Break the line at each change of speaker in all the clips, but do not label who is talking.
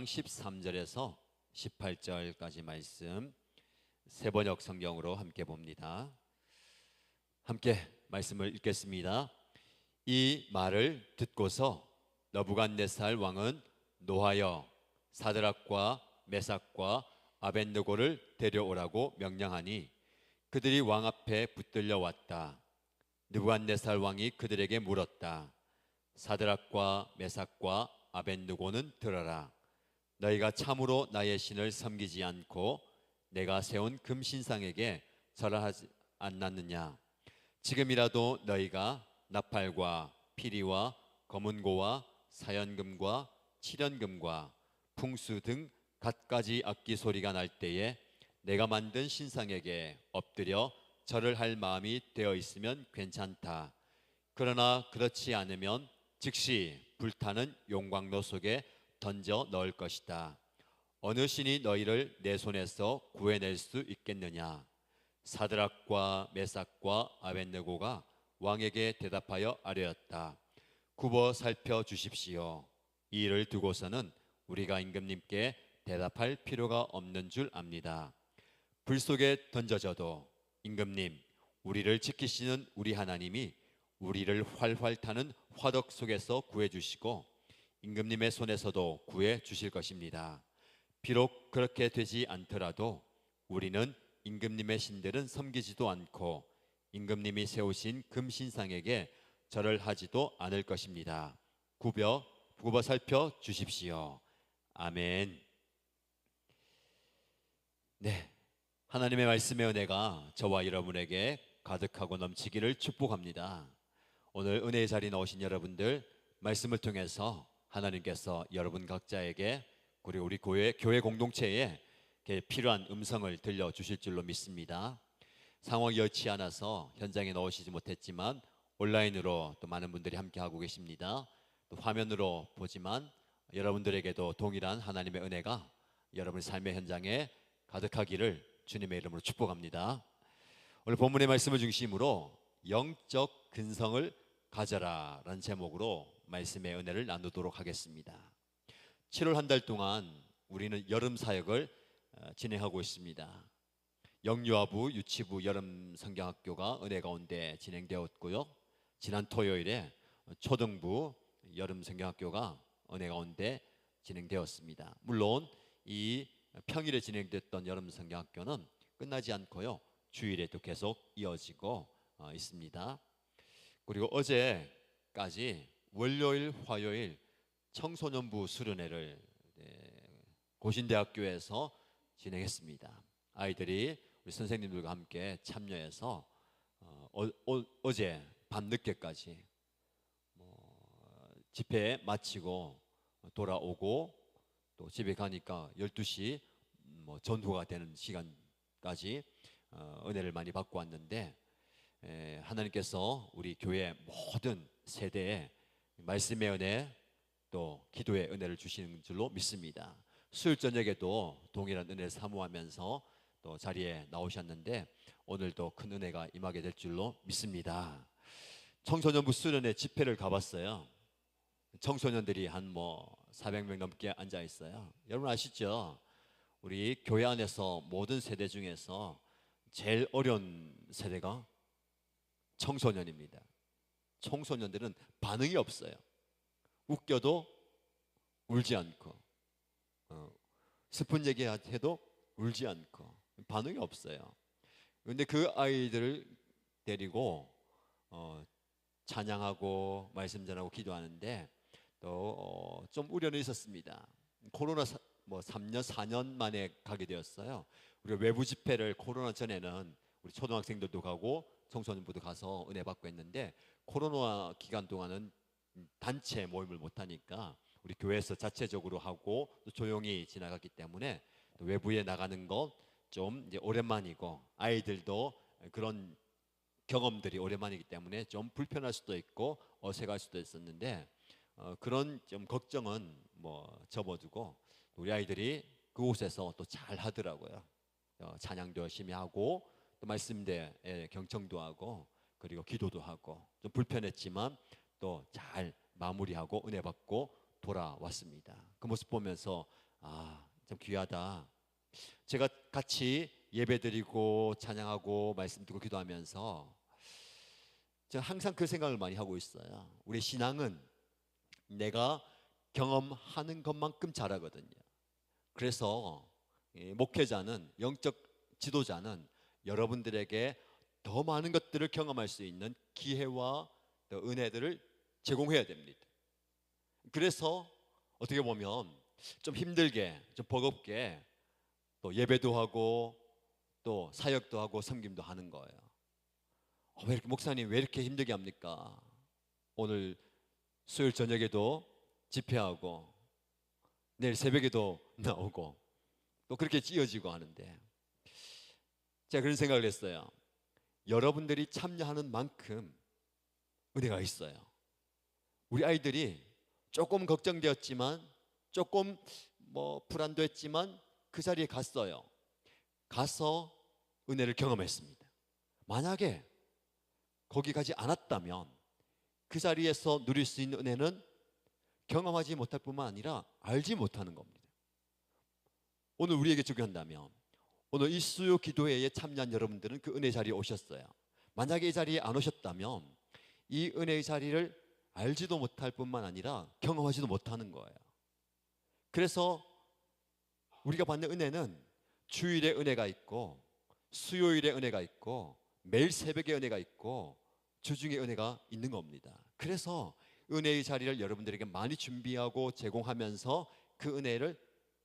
13절에서 18절까지 말씀 세번역 성경으로 함께 봅니다. 함께 말씀을 읽겠습니다. 이 말을 듣고서 느부갓네살 왕은 노하여 사드락과 메삭과 아벳느고를 데려오라고 명령하니 그들이 왕 앞에 붙들려 왔다. 느부갓네살 왕이 그들에게 물었다. 사드락과 메삭과 아벳느고는 들어라. 너희가 참으로 나의 신을 섬기지 않고 내가 세운 금신상에게 절하지 않았느냐? 지금이라도 너희가 나팔과 피리와 검은고와 사연금과 칠연금과 풍수 등 갖가지 악기 소리가 날 때에 내가 만든 신상에게 엎드려 절을 할 마음이 되어 있으면 괜찮다. 그러나 그렇지 않으면 즉시 불타는 용광로 속에 던져 넣을 것이다. 어느 신이 너희를 내 손에서 구해낼 수 있겠느냐? 사드락과 메삭과 아벳느고가 왕에게 대답하여 아뢰었다. 굽어 살펴 주십시오. 이 일을 두고서는 우리가 임금님께 대답할 필요가 없는 줄 압니다. 불 속에 던져져도 임금님, 우리를 지키시는 우리 하나님이 우리를 활활 타는 화덕 속에서 구해주시고 임금님의 손에서도 구해 주실 것입니다. 비록 그렇게 되지 않더라도 우리는 임금님의 신들은 섬기지도 않고 임금님이 세우신 금신상에게 절을 하지도 않을 것입니다. 굽어 살펴 주십시오. 아멘. 네, 하나님의 말씀의 은혜가 저와 여러분에게 가득하고 넘치기를 축복합니다. 오늘 은혜의 자리에 나오신 여러분들, 말씀을 통해서 하나님께서 여러분 각자에게 그리고 우리 교회 공동체에 필요한 음성을 들려주실 줄로 믿습니다. 상황이 여의치 않아서 현장에 나오시지 못했지만 온라인으로 또 많은 분들이 함께하고 계십니다. 또 화면으로 보지만 여러분들에게도 동일한 하나님의 은혜가 여러분의 삶의 현장에 가득하기를 주님의 이름으로 축복합니다. 오늘 본문의 말씀을 중심으로 영적 근성을 가져라 라는 제목으로 말씀의 은혜를 나누도록 하겠습니다. 7월 한 달 동안 우리는 여름 사역을 진행하고 있습니다. 영유아부, 유치부 여름 성경학교가 은혜 가운데 진행되었고요. 지난 토요일에 초등부 여름 성경학교가 은혜 가운데 진행되었습니다. 물론 이 평일에 진행됐던 여름 성경학교는 끝나지 않고요. 주일에도 계속 이어지고 있습니다. 그리고 어제까지 월요일, 화요일 청소년부 수련회를 고신대학교에서 진행했습니다. 아이들이 우리 선생님들과 함께 참여해서 어제 밤늦게까지 집회 마치고 돌아오고 또 집에 가니까 12시 전후가 되는 시간까지 은혜를 많이 받고 왔는데 하나님께서 우리 교회 모든 세대에 말씀의 은혜 또 기도의 은혜를 주시는 줄로 믿습니다. 수요일 저녁에도 동일한 은혜를 사모하면서 또 자리에 나오셨는데 오늘도 큰 은혜가 임하게 될 줄로 믿습니다. 청소년부 수련회 집회를 가봤어요. 청소년들이 한 400명 넘게 앉아 있어요. 여러분 아시죠? 우리 교회 안에서 모든 세대 중에서 제일 어려운 세대가 청소년입니다. 청소년들은 반응이 없어요. 웃겨도 울지 않고 슬픈 얘기 해도 울지 않고 반응이 없어요. 그런데 그 아이들을 데리고 찬양하고 말씀 전하고 기도하는데 또 좀 우려는 있었습니다. 코로나 3년 4년 만에 가게 되었어요. 우리가 외부 집회를 코로나 전에는 우리 초등학생들도 가고 청소년부도 가서 은혜 받고 했는데 코로나 기간 동안은 단체 모임을 못 하니까 우리 교회에서 자체적으로 하고 또 조용히 지나갔기 때문에 또 외부에 나가는 것 좀 이제 오랜만이고 아이들도 그런 경험들이 오랜만이기 때문에 좀 불편할 수도 있고 어색할 수도 있었는데 그런 좀 걱정은 접어두고 우리 아이들이 그곳에서 또 잘 하더라고요. 찬양도 열심히 하고 또 말씀대에 경청도 하고 그리고 기도도 하고 좀 불편했지만 또 잘 마무리하고 은혜 받고 돌아왔습니다. 그 모습 보면서 참 귀하다. 제가 같이 예배드리고 찬양하고 말씀 듣고 기도하면서 제가 항상 그 생각을 많이 하고 있어요. 우리 신앙은 내가 경험하는 것만큼 잘하거든요. 그래서 목회자는, 영적 지도자는 여러분들에게 더 많은 것들을 경험할 수 있는 기회와 또 은혜들을 제공해야 됩니다. 그래서 어떻게 보면 좀 힘들게, 좀 버겁게 또 예배도 하고 또 사역도 하고 섬김도 하는 거예요. 왜 이렇게 목사님 왜 이렇게 힘들게 합니까? 오늘 수요일 저녁에도 집회하고 내일 새벽에도 나오고 또 그렇게 찌어지고 하는데, 제가 그런 생각을 했어요. 여러분들이 참여하는 만큼 은혜가 있어요. 우리 아이들이 조금 걱정되었지만, 조금 불안도했지만 그 자리에 갔어요. 가서 은혜를 경험했습니다. 만약에 거기 가지 않았다면 그 자리에서 누릴 수 있는 은혜는 경험하지 못할 뿐만 아니라 알지 못하는 겁니다. 오늘 우리에게 적용한다면, 오늘 이 수요 기도회에 참여한 여러분들은 그 은혜 자리에 오셨어요. 만약에 이 자리에 안 오셨다면 이 은혜의 자리를 알지도 못할 뿐만 아니라 경험하지도 못하는 거예요. 그래서 우리가 받는 은혜는 주일에 은혜가 있고, 수요일에 은혜가 있고, 매일 새벽에 은혜가 있고, 주중에 은혜가 있는 겁니다. 그래서 은혜의 자리를 여러분들에게 많이 준비하고 제공하면서 그 은혜를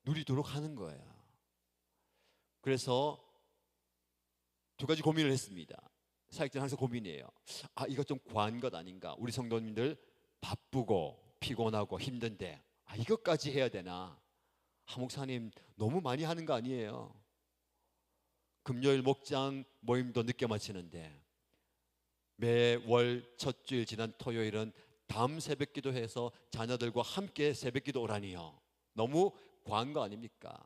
누리도록 하는 거예요. 그래서 두 가지 고민을 했습니다. 사역자는 항상 고민이에요. 이거 좀 과한 것 아닌가? 우리 성도님들 바쁘고 피곤하고 힘든데 이것까지 해야 되나? 목사님 너무 많이 하는 거 아니에요? 금요일 목장 모임도 늦게 마치는데 매월 첫 주일 지난 토요일은 다음 새벽 기도해서 자녀들과 함께 새벽 기도 오라니요. 너무 과한 거 아닙니까?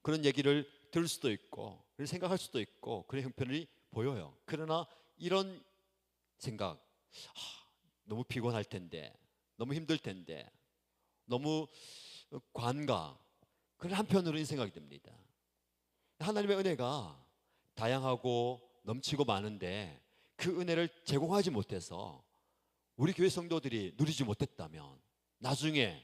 그런 얘기를 들을 수도 있고 생각할 수도 있고 그런 형편이 보여요. 그러나 이런 생각, 너무 피곤할 텐데, 너무 힘들 텐데, 너무 과한가? 그런 한편으로는 생각이 듭니다. 하나님의 은혜가 다양하고 넘치고 많은데 그 은혜를 제공하지 못해서 우리 교회 성도들이 누리지 못했다면, 나중에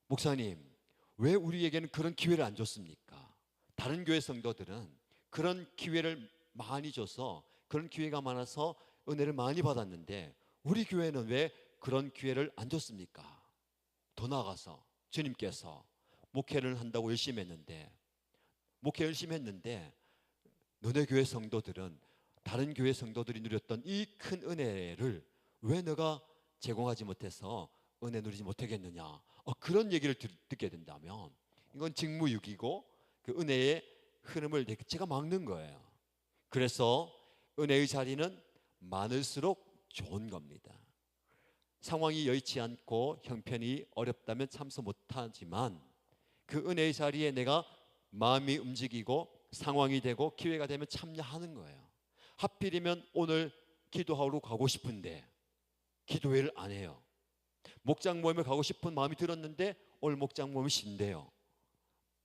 목사님 왜 우리에게는 그런 기회를 안 줬습니까? 다른 교회 성도들은 그런 기회를 많이 줘서, 그런 기회가 많아서 은혜를 많이 받았는데 우리 교회는 왜 그런 기회를 안 줬습니까? 더 나아가서 주님께서 목회를 한다고 열심히 했는데, 너네 교회 성도들은 다른 교회 성도들이 누렸던 이 큰 은혜를 왜 너가 제공하지 못해서 은혜 누리지 못하겠느냐? 그런 얘기를 듣게 된다면 이건 직무유기고 그 은혜의 흐름을 제가 막는 거예요. 그래서 은혜의 자리는 많을수록 좋은 겁니다. 상황이 여의치 않고 형편이 어렵다면 참석 못하지만 그 은혜의 자리에 내가 마음이 움직이고 상황이 되고 기회가 되면 참여하는 거예요. 하필이면 오늘 기도하러 가고 싶은데 기도회를 안 해요. 목장 모임에 가고 싶은 마음이 들었는데 오늘 목장 모임이 쉰대요.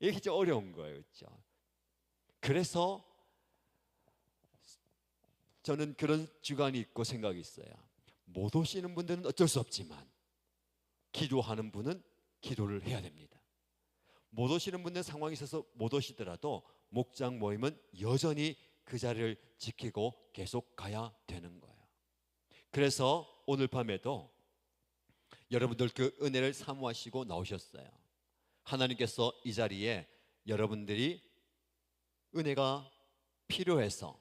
이게 진짜 어려운 거예요, 그렇죠? 그래서 저는 그런 주관이 있고 생각이 있어요. 못 오시는 분들은 어쩔 수 없지만 기도하는 분은 기도를 해야 됩니다. 못 오시는 분들 상황이 있어서 못 오시더라도 목장 모임은 여전히 그 자리를 지키고 계속 가야 되는 거예요. 그래서 오늘 밤에도 여러분들 그 은혜를 사모하시고 나오셨어요. 하나님께서 이 자리에 여러분들이 은혜가 필요해서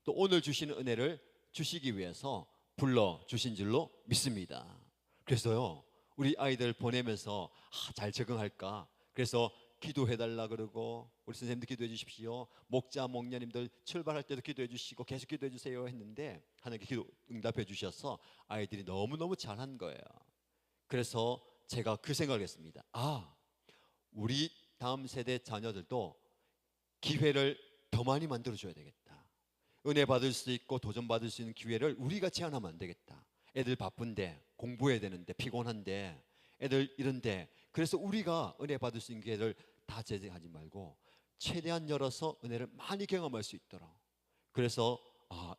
또 오늘 주시는 은혜를 주시기 위해서 불러주신 줄로 믿습니다. 그래서요, 우리 아이들 보내면서 잘 적응할까? 그래서 기도해달라 그러고, 우리 선생님도 기도해 주십시오, 목자 목녀님들 출발할 때도 기도해 주시고 계속 기도해 주세요 했는데 하나님께 기도 응답해 주셔서 아이들이 너무너무 잘한 거예요. 그래서 제가 그 생각을 했습니다. 우리 다음 세대 자녀들도 기회를 더 많이 만들어줘야 되겠다. 은혜 받을 수 있고 도전 받을 수 있는 기회를 우리가 제한하면 안 되겠다. 애들 바쁜데 공부해야 되는데 피곤한데 애들 이런데 그래서 우리가 은혜 받을 수 있는 기회를 다 제한하지 말고 최대한 열어서 은혜를 많이 경험할 수 있도록, 그래서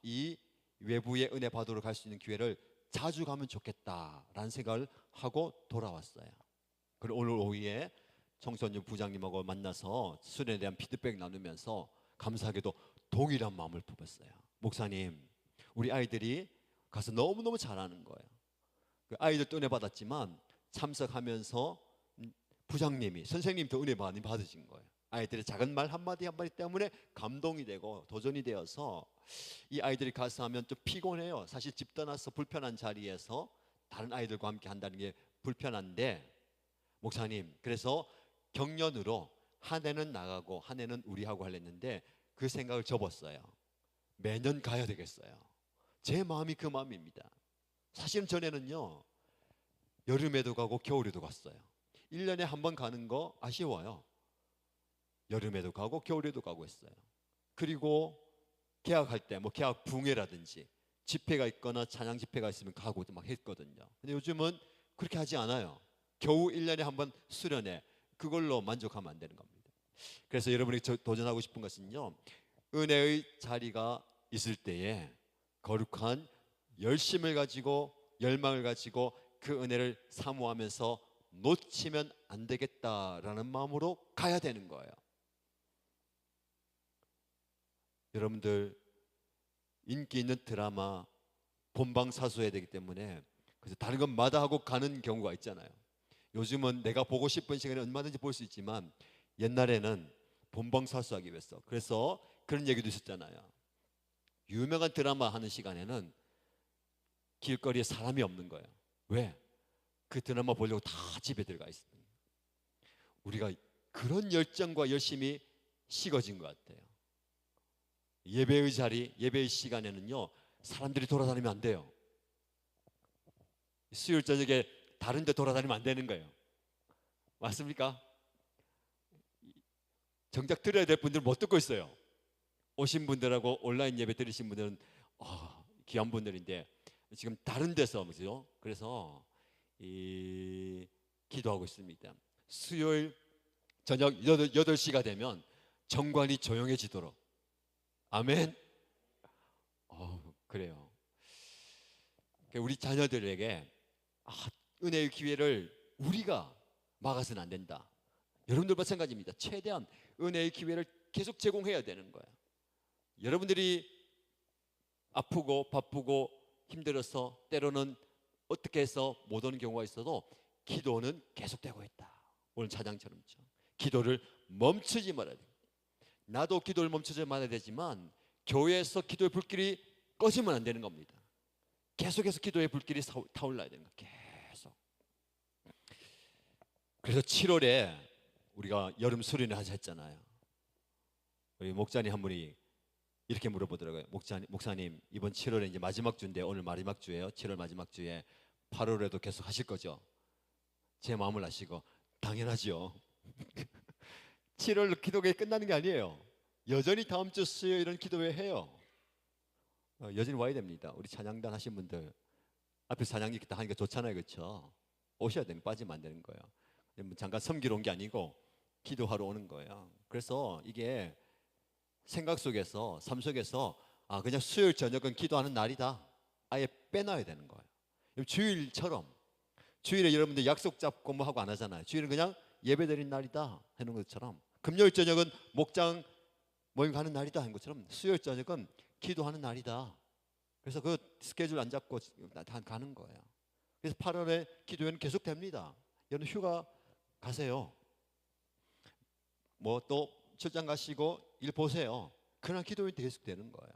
이 외부의 은혜 받으러 갈 수 있는 기회를 자주 가면 좋겠다라는 생각을 하고 돌아왔어요. 그리고 오늘 오후에 청소년 부장님하고 만나서 수련에 대한 피드백 나누면서 감사하게도 동일한 마음을 품었어요. 목사님, 우리 아이들이 가서 너무너무 잘하는 거예요. 그 아이들도 은혜 받았지만 참석하면서 부장님이, 선생님도 은혜 많이 받으신 거예요. 아이들의 작은 말 한마디 한마디 때문에 감동이 되고 도전이 되어서 이 아이들이 가서 하면 좀 피곤해요. 사실 집 떠나서 불편한 자리에서 다른 아이들과 함께 한다는 게 불편한데, 목사님, 그래서 경련으로 한 해는 나가고 한 해는 우리하고 하려는데 그 생각을 접었어요. 매년 가야 되겠어요. 제 마음이 그 마음입니다. 사실은 전에는요, 여름에도 가고 겨울에도 갔어요. 1년에 한 번 가는 거 아쉬워요. 여름에도 가고 겨울에도 가고 했어요. 그리고 개학할 때 뭐 개학 붕회라든지 집회가 있거나 찬양 집회가 있으면 가고 막 했거든요. 근데 요즘은 그렇게 하지 않아요. 겨우 1년에 한 번 수련회, 그걸로 만족하면 안 되는 겁니다. 그래서 여러분이 도전하고 싶은 것은요, 은혜의 자리가 있을 때에 거룩한 열심을 가지고 열망을 가지고 그 은혜를 사모하면서 놓치면 안 되겠다라는 마음으로 가야 되는 거예요. 여러분들, 인기 있는 드라마 본방사수해야 되기 때문에 그래서 다른 건 마다하고 가는 경우가 있잖아요. 요즘은 내가 보고 싶은 시간에 얼마든지 볼 수 있지만 옛날에는 본방사수하기 위해서, 그래서 그런 얘기도 있었잖아요. 유명한 드라마 하는 시간에는 길거리에 사람이 없는 거예요. 왜? 그 드라마 보려고 다 집에 들어가 있습니다. 우리가 그런 열정과 열심이 식어진 것 같아요. 예배의 자리, 예배의 시간에는요, 사람들이 돌아다니면 안 돼요. 수요일 저녁에 다른 데 돌아다니면 안 되는 거예요. 맞습니까? 정작 들어야 될 분들은 못 듣고 있어요. 오신 분들하고 온라인 예배 들으신 분들은 귀한 분들인데 지금 다른 데서, 그죠? 그래서 기도하고 있습니다. 수요일 저녁 8시가 되면 정관이 조용해지도록. 아멘. 그래요. 우리 자녀들에게 은혜의 기회를 우리가 막아서는 안 된다. 여러분들 마찬가지입니다. 최대한 은혜의 기회를 계속 제공해야 되는 거예요. 여러분들이 아프고 바쁘고 힘들어서 때로는 어떻게 해서 못 오는 경우가 있어도 기도는 계속되고 있다. 오늘 찬양처럼요. 기도를 멈추지 말아야 돼요. 나도 기도를 멈추지 말아야 되지만 교회에서 기도의 불길이 꺼지면 안 되는 겁니다. 계속해서 기도의 불길이 타올라야 되는 거예요. 계속. 그래서 7월에 우리가 여름 수련회 하자 했잖아요. 우리 목자님 한 분이 이렇게 물어보더라고요. 목사님, 이번 7월에 이제 마지막 주인데, 오늘 마지막 주예요. 7월 마지막 주에 8월에도 계속 하실 거죠? 제 마음을 아시고, 당연하죠. 7월 기도회 끝나는 게 아니에요. 여전히 다음 주 수요일은 기도회 해요. 여전히 와야 됩니다. 우리 찬양단 하신 분들 앞에 찬양이 다 하니까 좋잖아요, 그렇죠? 오셔야 되는, 빠지면 안 되는 거예요. 잠깐 섬기러 온 게 아니고 기도하러 오는 거예요. 그래서 이게 생각 속에서, 삶 속에서 그냥 수요일 저녁은 기도하는 날이다, 아예 빼놔야 되는 거예요. 주일처럼, 주일에 여러분들 약속 잡고 뭐 하고 안 하잖아요. 주일은 그냥 예배 드린 날이다 하는 것처럼, 금요일 저녁은 목장 모임 가는 날이다 하는 것처럼 수요일 저녁은 기도하는 날이다. 그래서 그 스케줄 안 잡고 다 가는 거예요. 그래서 8월에 기도회는 계속 됩니다. 여러분 휴가 가세요. 뭐 또 출장 가시고 일 보세요. 그날 기도회는 계속 되는 거예요.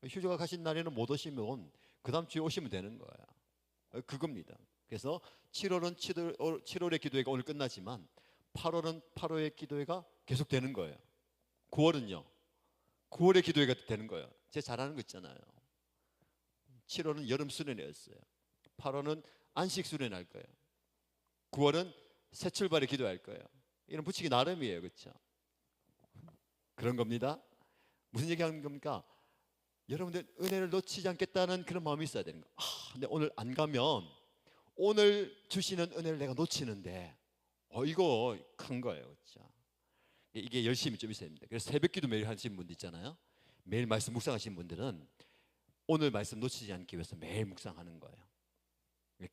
휴가 가신 날에는 못 오시면 그 다음 주에 오시면 되는 거예요. 그겁니다. 그래서 7월은 7월의 기도회가 오늘 끝나지만 8월은 8월의 기도회가 계속 되는 거예요. 9월은요, 9월의 기도회가 되는 거예요. 제가 잘하는 거 있잖아요. 7월은 여름 수련회였어요. 8월은 안식 수련회 할 거예요. 9월은 새 출발의 기도할 거예요. 이런 붙이기 나름이에요, 그렇죠? 그런 겁니다. 무슨 얘기하는 겁니까? 여러분들 은혜를 놓치지 않겠다는 그런 마음이 있어야 되는 거예요. 근데 오늘 안 가면 오늘 주시는 은혜를 내가 놓치는데 이거 큰 거예요, 그렇죠? 이게 열심히 좀 있어야 됩니다. 그래서 새벽기도 매일 하시는 분들 있잖아요. 매일 말씀 묵상하시는 분들은 오늘 말씀 놓치지 않기 위해서 매일 묵상하는 거예요.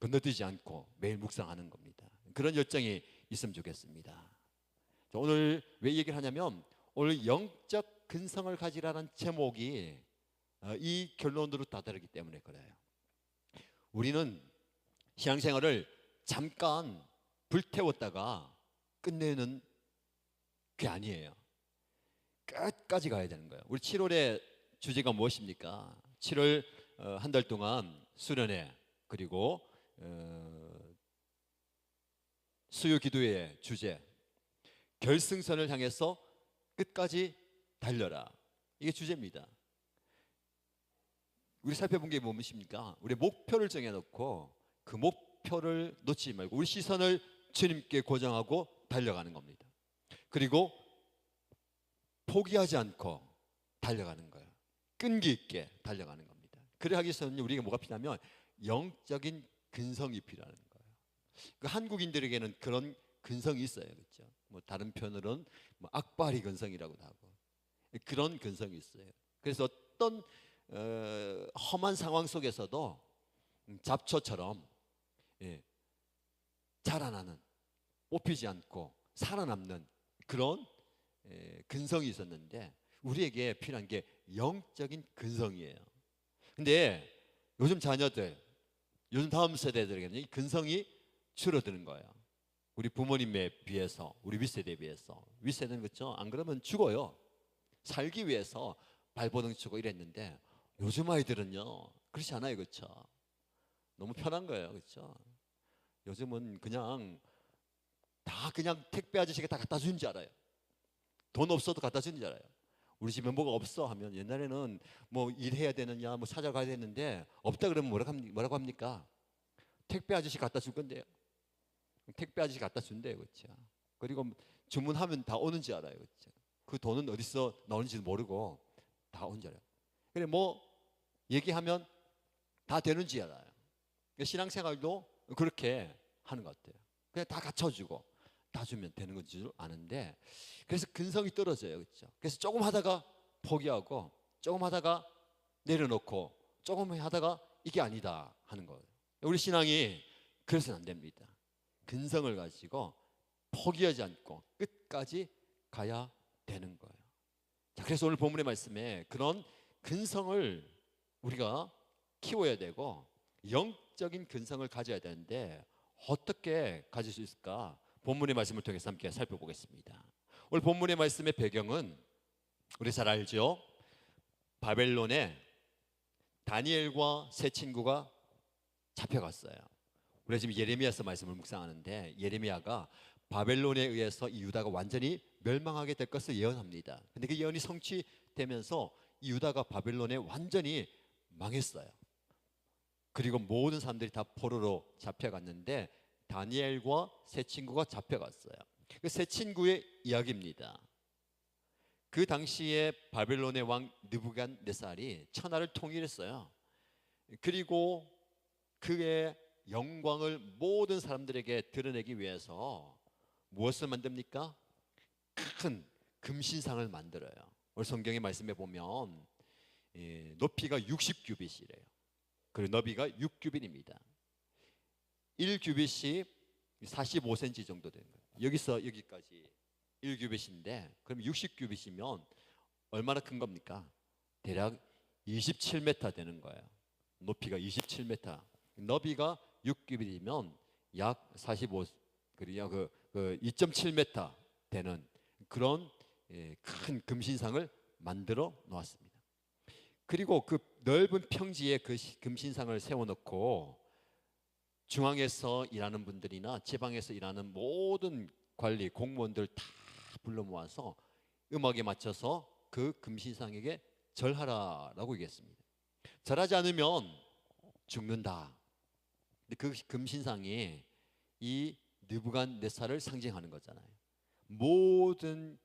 건너뛰지 않고 매일 묵상하는 겁니다. 그런 열정이 있으면 좋겠습니다. 자, 오늘 왜 얘기를 하냐면 오늘 영적 근성을 가지라는 제목이 이 결론으로 다다르기 때문에 그래요. 우리는 신앙생활을 잠깐 불태웠다가 끝내는 게 아니에요. 끝까지 가야 되는 거예요. 우리 7월의 주제가 무엇입니까? 7월 한 달 동안 수련회 그리고 수요 기도의 주제 결승선을 향해서 끝까지 달려라. 이게 주제입니다. 우리 살펴본 게 무엇입니까? 우리 목표를 정해놓고 그 목표를 놓치지 말고 우리 시선을 주님께 고정하고 달려가는 겁니다. 그리고 포기하지 않고 달려가는 거예요. 끈기 있게 달려가는 겁니다. 그래 하기 위해서는 우리가 뭐가 필요하면 영적인 근성이 필요한 거예요. 그 한국인들에게는 그런 근성이 있어요, 그렇죠? 뭐 다른 표현으로는 뭐 악바리 근성이라고도 하고 그런 근성이 있어요. 그래서 어떤 험한 상황 속에서도 잡초처럼 자라나는 뽑히지 않고 살아남는 그런 근성이 있었는데 우리에게 필요한 게 영적인 근성이에요. 근데 요즘 자녀들, 요즘 다음 세대들에게는 이 근성이 줄어드는 거예요. 우리 부모님에 비해서, 우리 윗세대에 비해서. 윗세대는 그렇죠? 안 그러면 죽어요. 살기 위해서 발버둥 치고 이랬는데 요즘 아이들은요 그렇지 않아요, 그렇죠? 너무 편한 거예요, 그렇죠? 요즘은 그냥 다 그냥 택배 아저씨가 다 갖다 주는 줄 알아요. 돈 없어도 갖다 주는 줄 알아요. 우리 집에 뭐가 없어 하면 옛날에는 뭐 일해야 되느냐 뭐 찾아가야 되는데 없다 그러면 뭐라고 합니까? 택배 아저씨 갖다 줄 건데요. 택배 아저씨 갖다 준대요, 그렇죠? 그리고 주문하면 다 오는 줄 알아요, 그렇죠? 그 돈은 어디서 나오는지도 모르고 다 온 줄 알아요. 그래 뭐 얘기하면 다 되는지 알아요. 신앙생활도 그렇게 하는 것 같아요. 그냥 다 갖춰주고 다 주면 되는 건 줄 아는데 그래서 근성이 떨어져요, 그렇죠? 그래서 조금 하다가 포기하고 조금 하다가 내려놓고 조금 하다가 이게 아니다 하는 거예요. 우리 신앙이 그래서는 안 됩니다. 근성을 가지고 포기하지 않고 끝까지 가야 되는 거예요. 자, 그래서 오늘 본문의 말씀에 그런 근성을 우리가 키워야 되고 영적인 근성을 가져야 되는데 어떻게 가질 수 있을까? 본문의 말씀을 통해서 함께 살펴보겠습니다. 오늘 본문의 말씀의 배경은 우리 잘 알죠? 바벨론에 다니엘과 세 친구가 잡혀갔어요. 우리가 지금 예레미야서 말씀을 묵상하는데 예레미야가 바벨론에 의해서 이 유다가 완전히 멸망하게 될 것을 예언합니다. 근데 그 예언이 성취되면서 이 유다가 바벨론에 완전히 망했어요. 그리고 모든 사람들이 다 포로로 잡혀갔는데 다니엘과 세 친구가 잡혀갔어요. 그 세 친구의 이야기입니다. 그 당시에 바벨론의 왕 느부갓네살이 천하를 통일했어요. 그리고 그의 영광을 모든 사람들에게 드러내기 위해서 무엇을 만듭니까? 큰 금신상을 만들어요. 오늘 성경의 말씀에 보면 높이가 60규빗이래요. 그리고 너비가 6규빗입니다. 1규빗이 45cm 정도 되는 거예요. 여기서 여기까지 1규빗인데 그럼 60규빗이면 얼마나 큰 겁니까? 대략 27m 되는 거예요. 높이가 27m, 너비가 6규빗이면 약 45, 그리고 2.7m 되는 그런 큰 금신상을 만들어 놓았습니다. 그리고 그 넓은 평지에 그 금신상을 세워놓고 중앙에서 일하는 분들이나 지방에서 일하는 모든 관리 공무원들 다 불러 모아서 음악에 맞춰서 그 금신상에게 절하라라고 얘기했습니다. 절하지 않으면 죽는다. 근데 그 금신상이 이 느부갓네살을 상징하는 거잖아요. 모든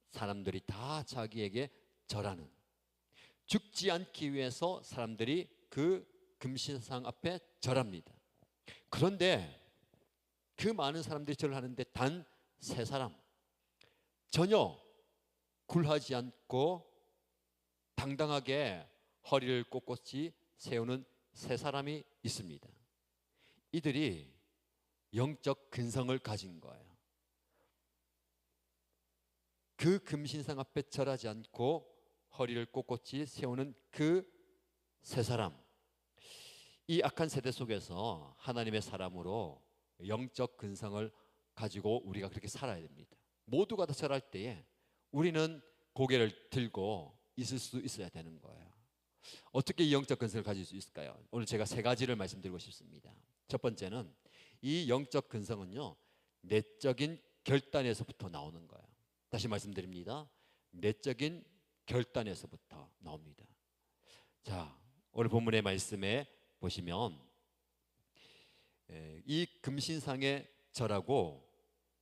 사람들이 다 자기에게 절하는, 죽지 않기 위해서 사람들이 그 금신상 앞에 절합니다. 그런데 그 많은 사람들이 절을 하는데 단 세 사람, 전혀 굴하지 않고 당당하게 허리를 꼿꼿이 세우는 세 사람이 있습니다. 이들이 영적 근성을 가진 거예요. 그 금신상 앞에 절하지 않고 허리를 꼿꼿이 세우는 그 세 사람, 이 악한 세대 속에서 하나님의 사람으로 영적 근성을 가지고 우리가 그렇게 살아야 됩니다. 모두가 다 절할 때에 우리는 고개를 들고 있을 수 있어야 되는 거예요. 어떻게 이 영적 근성을 가질 수 있을까요? 오늘 제가 세 가지를 말씀드리고 싶습니다. 첫 번째는 이 영적 근성은요, 내적인 결단에서부터 나오는 거예요. 다시 말씀드립니다. 내적인 결단에서부터 나옵니다. 자, 오늘 본문의 말씀에 보시면 이 금신상에 절하고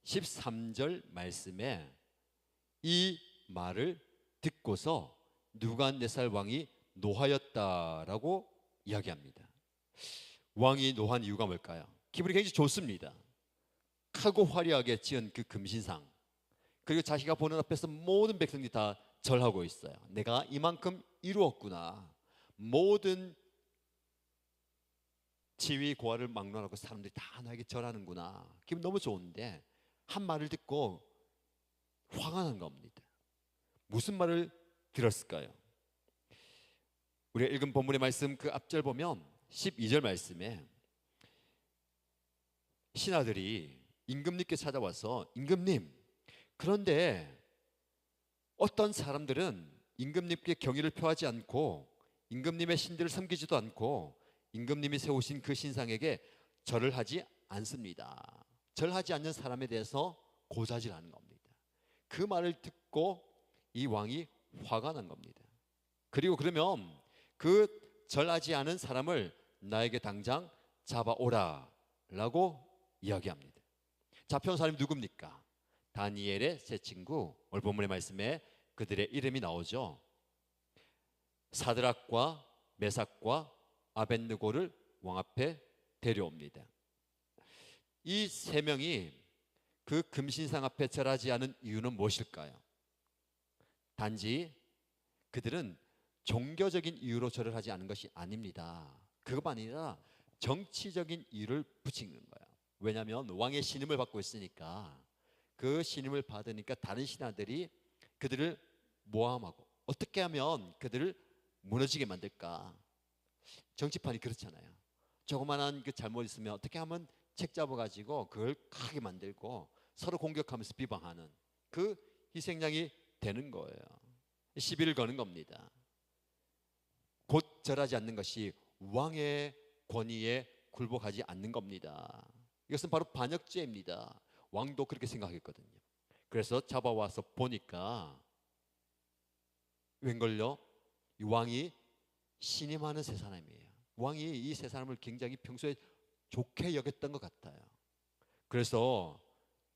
13절 말씀에 이 말을 듣고서 느부갓네살 왕이 노하였다라고 이야기합니다. 왕이 노한 이유가 뭘까요? 기분이 굉장히 좋습니다. 크고 화려하게 지은 그 금신상, 그리고 자기가 보는 앞에서 모든 백성들이 다 절하고 있어요. 내가 이만큼 이루었구나. 모든 지위 고하를 막론하고 사람들이 다 나에게 절하는구나. 기분 너무 좋은데 한 말을 듣고 화가 난 겁니다. 무슨 말을 들었을까요? 우리가 읽은 본문의 말씀 그 앞절 보면 12절 말씀에 신하들이 임금님께 찾아와서, 임금님, 그런데 어떤 사람들은 임금님께 경의를 표하지 않고 임금님의 신들을 섬기지도 않고 임금님이 세우신 그 신상에게 절을 하지 않습니다. 절하지 않는 사람에 대해서 고자질하는 겁니다. 그 말을 듣고 이 왕이 화가 난 겁니다. 그리고 그러면 그 절하지 않은 사람을 나에게 당장 잡아오라 라고 이야기합니다. 잡혀온 사람이 누굽니까? 다니엘의 세 친구, 오늘 본문의 말씀에 그들의 이름이 나오죠. 사드락과 메삭과 아벳느고를 왕 앞에 데려옵니다. 이 세 명이 그 금신상 앞에 절하지 않은 이유는 무엇일까요? 단지 그들은 종교적인 이유로 절을 하지 않은 것이 아닙니다. 그것만 아니라 정치적인 이유를 붙이는 거예요. 왜냐하면 왕의 신임을 받고 있으니까, 그 신임을 받으니까 다른 신하들이 그들을 모함하고 어떻게 하면 그들을 무너지게 만들까. 정치판이 그렇잖아요. 조그만한 그 잘못 있으면 어떻게 하면 책 잡아가지고 그걸 크게 만들고 서로 공격하면서 비방하는 그 희생양이 되는 거예요. 시비를 거는 겁니다. 곧 절하지 않는 것이 왕의 권위에 굴복하지 않는 겁니다. 이것은 바로 반역죄입니다. 왕도 그렇게 생각했거든요. 그래서 잡아와서 보니까 웬걸요? 이 왕이 신임하는 세 사람이에요. 왕이 이 세 사람을 굉장히 평소에 좋게 여겼던 것 같아요. 그래서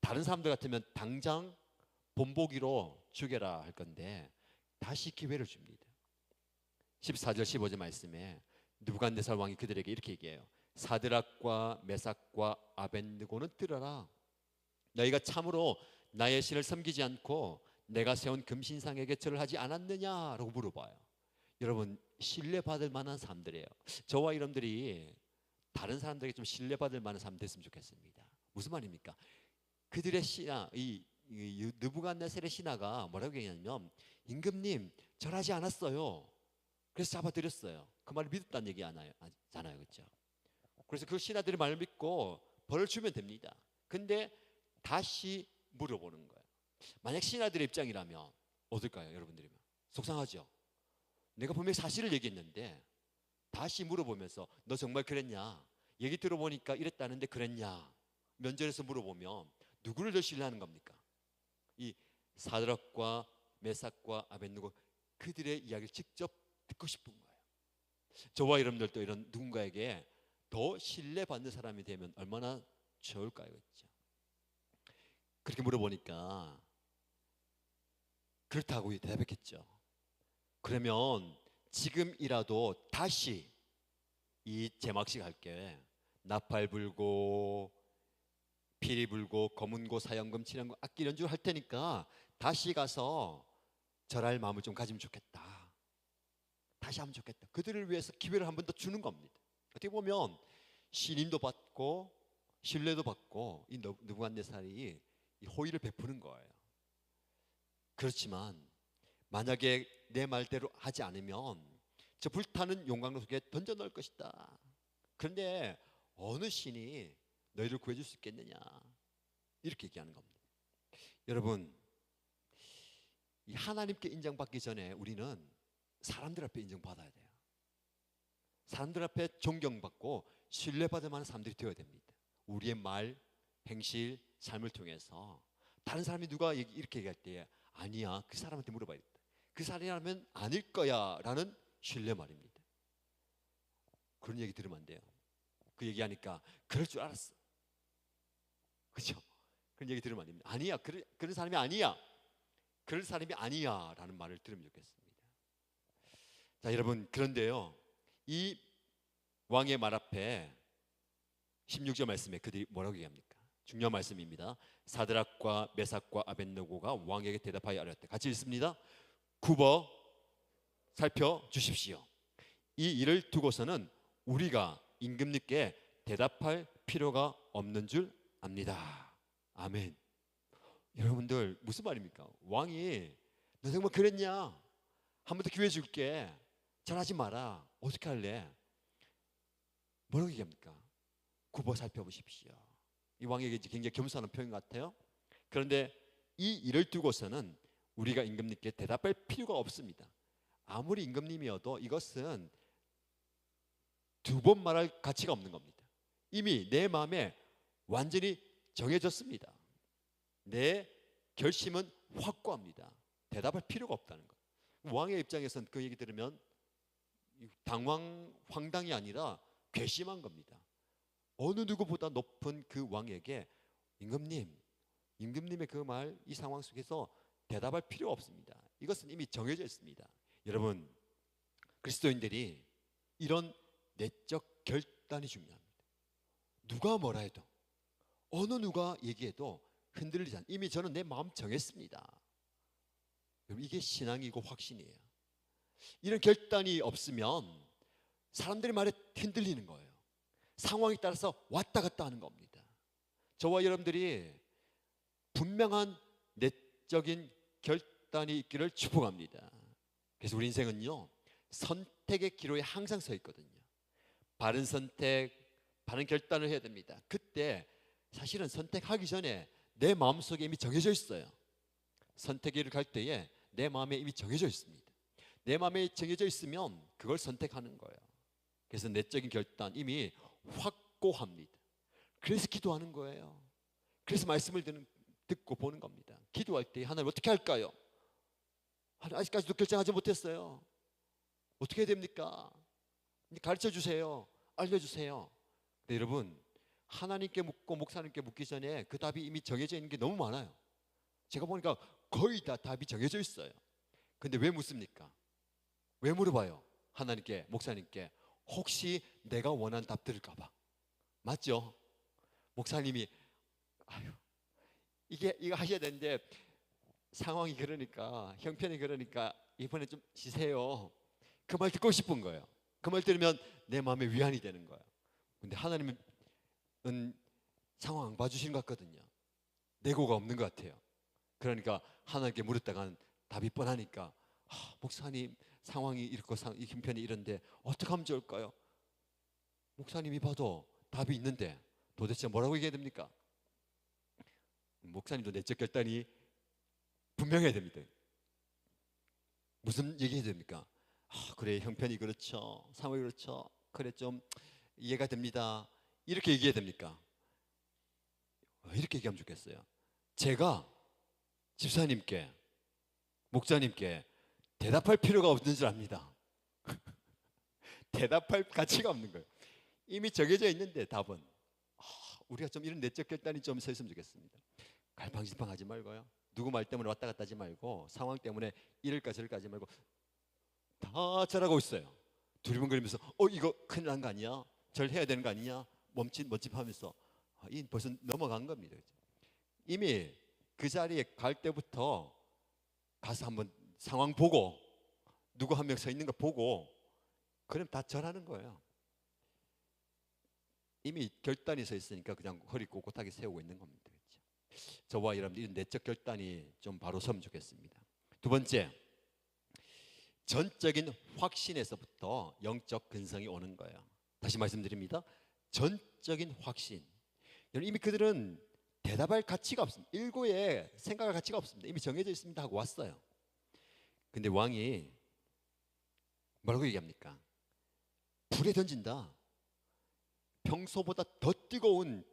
다른 사람들 같으면 당장 본보기로 죽여라 할 건데 다시 기회를 줍니다. 14절 15절 말씀에 느부갓네살 왕이 그들에게 이렇게 얘기해요. 사드락과 메삭과 아벳느고는 들어라. 너희가 참으로 나의 신을 섬기지 않고 내가 세운 금신상에게 절을 하지 않았느냐라고 물어봐요. 여러분, 신뢰받을 만한 사람들이에요. 저와 여러분들이 다른 사람들에게 좀 신뢰받을 만한 사람 됐으면 좋겠습니다. 무슨 말입니까? 그들의 신하, 이 느부갓네살의 신하가 뭐라고 얘기하냐면, 임금님 절하지 않았어요. 그래서 잡아들였어요. 그 말을 믿었다는 얘기 아잖아요, 그렇죠? 그래서 그 신하들의 말을 믿고 벌을 주면 됩니다. 근데 다시 물어보는 거예요. 만약 신하들의 입장이라면 어떨까요, 여러분들이면? 속상하죠? 내가 분명히 사실을 얘기했는데 다시 물어보면서 너 정말 그랬냐? 얘기 들어보니까 이랬다는데 그랬냐? 면전에서 물어보면 누구를 더 신뢰하는 겁니까? 이 사드락과 메삭과 아벳느고 그들의 이야기를 직접 듣고 싶은 거예요. 저와 여러분들도 이런 누군가에게 더 신뢰받는 사람이 되면 얼마나 좋을까요? 그렇죠? 그렇게 물어보니까 그렇다고 대답했겠죠. 그러면 지금이라도 다시 이 제막식 할게. 나팔 불고 피리 불고 검은고 사형금 칠형금 악기 연주를 할 테니까 다시 가서 절할 마음을 좀 가지면 좋겠다. 다시 하면 좋겠다. 그들을 위해서 기회를 한 번 더 주는 겁니다. 어떻게 보면 신임도 받고 신뢰도 받고 이 느부갓네살이 이 호의를 베푸는 거예요. 그렇지만 만약에 내 말대로 하지 않으면 저 불타는 용광로 속에 던져 넣을 것이다. 그런데 어느 신이 너희를 구해줄 수 있겠느냐, 이렇게 얘기하는 겁니다. 여러분, 이 하나님께 인정받기 전에 우리는 사람들 앞에 인정받아야 돼요. 사람들 앞에 존경받고 신뢰받을 만한 사람들이 되어야 됩니다. 우리의 말, 행실, 삶을 통해서 다른 사람이 누가 이렇게 얘기할 때 아니야, 그 사람한테 물어봐야겠다, 그 사람이라면 아닐 거야 라는 신뢰 말입니다. 그런 얘기 들으면 안 돼요. 그 얘기하니까 그럴 줄 알았어, 그렇죠? 그런 얘기 들으면 안 됩니다. 아니야, 그런 사람이 아니야, 그럴 사람이 아니야 라는 말을 들으면 좋겠습니다. 자, 여러분, 그런데요, 이 왕의 말 앞에 16절 말씀에 그들이 뭐라고 얘기합니까? 중요한 말씀입니다. 사드락과 메삭과 아벳느고가 왕에게 대답하여 아뢰었다. 같이 읽습니다. 굽어 살펴주십시오. 이 일을 두고서는 우리가 임금님께 대답할 필요가 없는 줄 압니다. 아멘. 여러분들, 무슨 말입니까? 왕이 너 정말 그랬냐? 한 번 더 기회 줄게, 잘하지 마라. 어떻게 할래? 뭐라고 얘기합니까? 굽어 살펴보십시오. 이 왕에게 굉장히 겸손한 표현 같아요. 그런데 이 일을 두고서는 우리가 임금님께 대답할 필요가 없습니다. 아무리 임금님이어도 이것은 두 번 말할 가치가 없는 겁니다. 이미 내 마음에 완전히 정해졌습니다. 내 결심은 확고합니다. 대답할 필요가 없다는 것. 왕의 입장에서는 그 얘기 들으면 황당이 아니라 괘씸한 겁니다. 어느 누구보다 높은 그 왕에게 임금님의 그 말, 이 상황 속에서 대답할 필요 없습니다. 이것은 이미 정해져 있습니다. 여러분, 그리스도인들이 이런 내적 결단이 중요합니다. 누가 뭐라 해도, 어느 누가 얘기해도 흔들리지 않아요. 이미 저는 내 마음 정했습니다. 여러분, 이게 신앙이고 확신이에요. 이런 결단이 없으면 사람들의 말에 흔들리는 거예요. 상황에 따라서 왔다 갔다 하는 겁니다. 저와 여러분들이 분명한 내적인 결단이 있기를 축복합니다. 그래서 우리 인생은요, 선택의 기로에 항상 서 있거든요. 바른 선택, 바른 결단을 해야 됩니다. 그때 사실은 선택하기 전에 내 마음속에 이미 정해져 있어요. 선택의 길을 갈 때에 내 마음에 이미 정해져 있습니다. 내 마음에 정해져 있으면 그걸 선택하는 거예요. 그래서 내적인 결단 이미 확고합니다. 그래서 기도하는 거예요. 그래서 말씀을 듣고 보는 겁니다. 기도할 때 하나님 어떻게 할까요? 아직까지도 결정하지 못했어요. 어떻게 해야 됩니까? 가르쳐 주세요. 알려주세요. 근데 여러분, 하나님께 묻고 목사님께 묻기 전에 그 답이 이미 정해져 있는 게 너무 많아요. 제가 보니까 거의 다 답이 정해져 있어요. 근데 왜 묻습니까? 왜 물어봐요? 하나님께, 목사님께. 혹시 내가 원하는 답 들을까 봐. 맞죠? 목사님이 이거 하셔야 되는데 상황이 그러니까, 형편이 그러니까 이번에 좀 쉬세요. 그 말 듣고 싶은 거예요. 그 말 들으면 내 마음에 위안이 되는 거예요. 근데 하나님은 상황 안 봐주시는 것 같거든요. 내고가 없는 것 같아요. 그러니까 하나님께 물었다간 답이 뻔하니까, 목사님 상황이 이렇고 이 형편이 이런데 어떻게 하면 좋을까요? 목사님이 봐도 답이 있는데 도대체 뭐라고 얘기해야 됩니까? 목사님도 내적 결단이 분명해야 됩니다. 무슨 얘기해야 됩니까? 그래, 형편이 그렇죠, 상황이 그렇죠, 그래 좀 이해가 됩니다, 이렇게 얘기해야 됩니까? 이렇게 얘기하면 좋겠어요. 제가 집사님께, 목자님께 대답할 필요가 없는 줄 압니다. 대답할 가치가 없는 거예요. 이미 정해져 있는데 답은. 우리가 좀 이런 내적 결단이 좀 서 있으면 좋겠습니다. 갈팡질팡하지 말고요. 누구 말 때문에 왔다 갔다 하지 말고, 상황 때문에 이럴까 저럴까 하지 말고 다 잘하고 있어요. 두리번거리면서 이거 큰일 난 거 아니야? 절 해야 되는 거 아니냐? 멈칫하면서 이 벌써 넘어간 겁니다. 이미 그 자리에 갈 때부터 가서 한번 상황 보고 누구 한 명 서 있는 거 보고 그럼 다 절하는 거예요. 이미 결단이 서 있으니까 그냥 허리 꼿꼿하게 세우고 있는 겁니다. 그렇죠? 저와 여러분들 이런 내적 결단이 좀 바로 서면 좋겠습니다. 두 번째, 전적인 확신에서부터 영적 근성이 오는 거예요. 다시 말씀드립니다. 전적인 확신. 이미 그들은 대답할 가치가 없습니다. 일고에 생각할 가치가 없습니다. 이미 정해져 있습니다 하고 왔어요. 근데 왕이 뭐라고 얘기합니까? 불에 던진다. 평소보다 더 뜨거운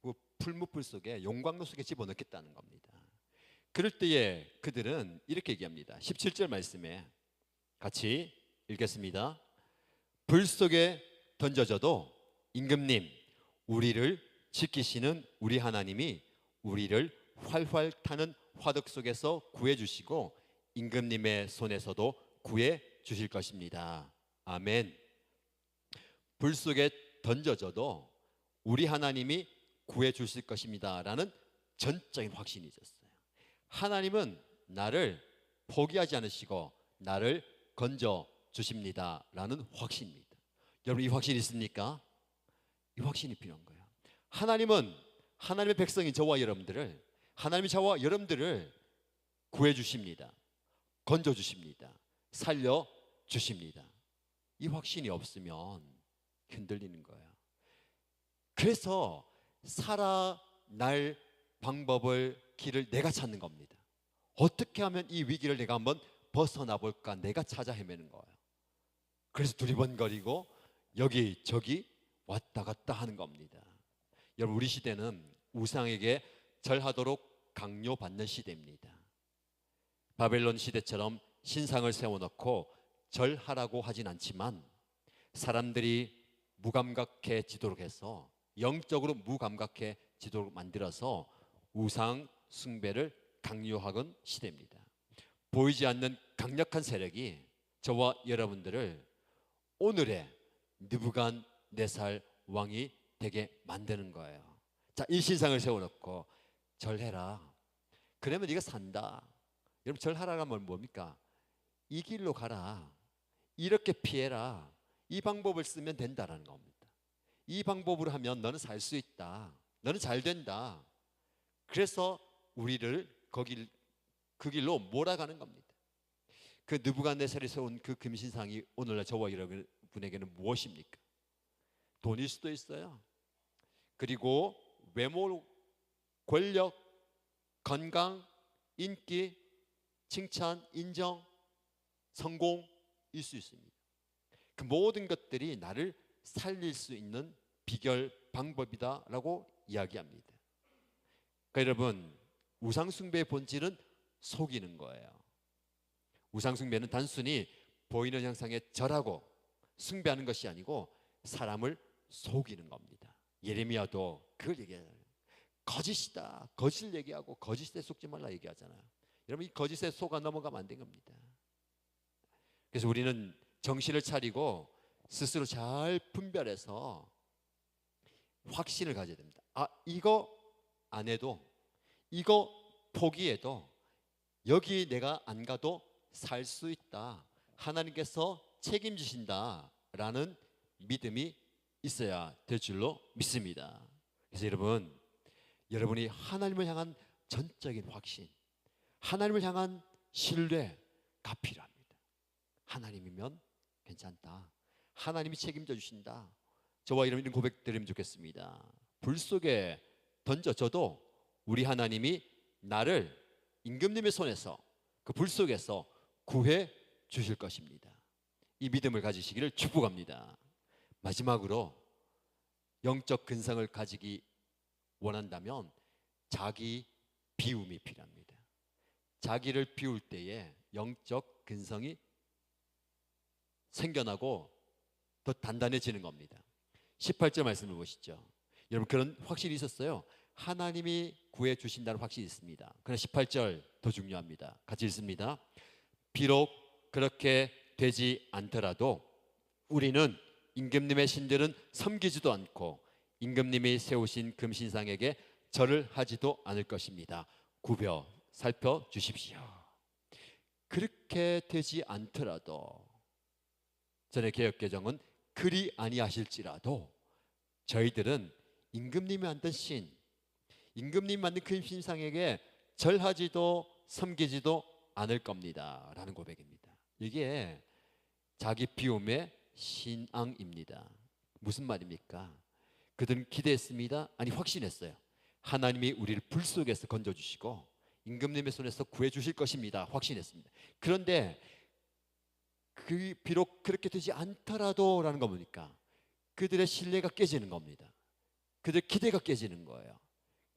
그 풀무불 속에 용광로 속에 집어넣겠다는 겁니다. 그럴 때에 그들은 이렇게 얘기합니다. 17절 말씀에 같이 읽겠습니다. 불 속에 던져져도 임금님, 우리를 지키시는 우리 하나님이 우리를 활활 타는 화덕 속에서 구해주시고 임금님의 손에서도 구해주실 것입니다. 아멘. 불 속에 던져져도 우리 하나님이 구해주실 것입니다 라는 전적인 확신이 있었어요. 하나님은 나를 포기하지 않으시고 나를 건져주십니다 라는 확신입니다. 여러분 이 확신이 있습니까? 이 확신이 필요한 거예요. 하나님은 하나님의 백성인 저와 여러분들을, 하나님이 저와 여러분들을 구해주십니다. 건져주십니다. 살려주십니다. 이 확신이 없으면 흔들리는 거예요. 그래서 살아날 방법을, 길을 내가 찾는 겁니다. 어떻게 하면 이 위기를 내가 한번 벗어나 볼까 내가 찾아 헤매는 거예요. 그래서 두리번거리고 여기저기 왔다 갔다 하는 겁니다. 여러분 우리 시대는 우상에게 절하도록 강요받는 시대입니다. 바벨론 시대처럼 신상을 세워놓고 절하라고 하진 않지만 사람들이 무감각해지도록 해서, 영적으로 무감각해지도록 만들어서 우상 숭배를 강요하던 시대입니다. 보이지 않는 강력한 세력이 저와 여러분들을 오늘의 느부갓네살 왕이 되게 만드는 거예요. 자, 이 신상을 세워놓고 절해라. 그러면 네가 산다. 여러분 절하라가 뭡니까? 이 길로 가라. 이렇게 피해라. 이 방법을 쓰면 된다라는 겁니다. 이 방법으로 하면 너는 살 수 있다. 너는 잘 된다. 그래서 우리를 그 길로 몰아가는 겁니다. 그 느부갓네살이 세운 그 금신상이 오늘날 저와 여러분에게는 무엇입니까? 돈일 수도 있어요. 그리고 외모, 권력, 건강, 인기, 칭찬, 인정, 성공일 수 있습니다. 그 모든 것들이 나를 살릴 수 있는 비결 방법이다라고 이야기합니다. 그러니까 여러분 우상숭배의 본질은 속이는 거예요. 우상숭배는 단순히 보이는 형상에 절하고 숭배하는 것이 아니고 사람을 속이는 겁니다. 예레미야도 그걸 얘기해요. 거짓이다. 거짓을 얘기하고 거짓에 속지 말라 얘기하잖아요. 여러분 이 거짓에 속아 넘어가면 안 되는 겁니다. 그래서 우리는 정신을 차리고 스스로 잘 분별해서 확신을 가져야 됩니다. 아, 이거 안 해도, 이거 포기해도 여기 내가 안 가도 살 수 있다. 하나님께서 책임지신다 라는 믿음이 있어야 될 줄로 믿습니다. 그래서 여러분이 하나님을 향한 전적인 확신, 하나님을 향한 신뢰가 필요합니다. 하나님이면 괜찮다. 하나님이 책임져 주신다. 저와 이런 고백 드리면 좋겠습니다. 불 속에 던져져도 우리 하나님이 나를 임금님의 손에서 그 불 속에서 구해 주실 것입니다. 이 믿음을 가지시기를 축복합니다. 마지막으로 영적 근성을 가지기 원한다면 자기 비움이 필요합니다. 자기를 비울 때에 영적 근성이 생겨나고 더 단단해지는 겁니다. 18절 말씀을 보시죠. 여러분 그런 확신이 있었어요. 하나님이 구해 주신다는 확신이 있습니다. 그러나 18절 더 중요합니다. 같이 읽습니다. 비록 그렇게 되지 않더라도 우리는 임금님의 신들은 섬기지도 않고 임금님이 세우신 금신상에게 절을 하지도 않을 것입니다. 구벼 살펴주십시오. 그렇게 되지 않더라도, 전에 개역개정은 그리 아니하실지라도 저희들은 임금님이 만든 신, 임금님이 만든 금신상에게 절하지도 섬기지도 않을 겁니다 라는 고백입니다. 이게 자기 비움의 신앙입니다. 무슨 말입니까? 그들은 기대했습니다. 아니, 확신했어요. 하나님이 우리를 불 속에서 건져주시고 임금님의 손에서 구해주실 것입니다. 확신했습니다. 그런데 비록 그렇게 되지 않더라도 라는 거 보니까 그들의 신뢰가 깨지는 겁니다. 그들의 기대가 깨지는 거예요.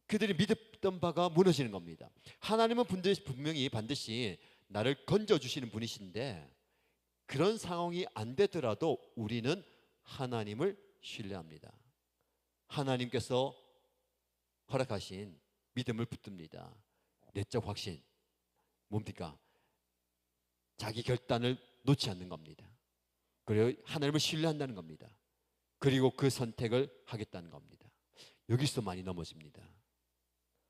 그들이 믿었던 바가 무너지는 겁니다. 하나님은 분명히 반드시 나를 건져주시는 분이신데, 그런 상황이 안 되더라도 우리는 하나님을 신뢰합니다. 하나님께서 허락하신 믿음을 붙듭니다. 내적 확신, 뭡니까? 자기 결단을 놓지 않는 겁니다. 그리고 하나님을 신뢰한다는 겁니다. 그리고 그 선택을 하겠다는 겁니다. 여기서 많이 넘어집니다.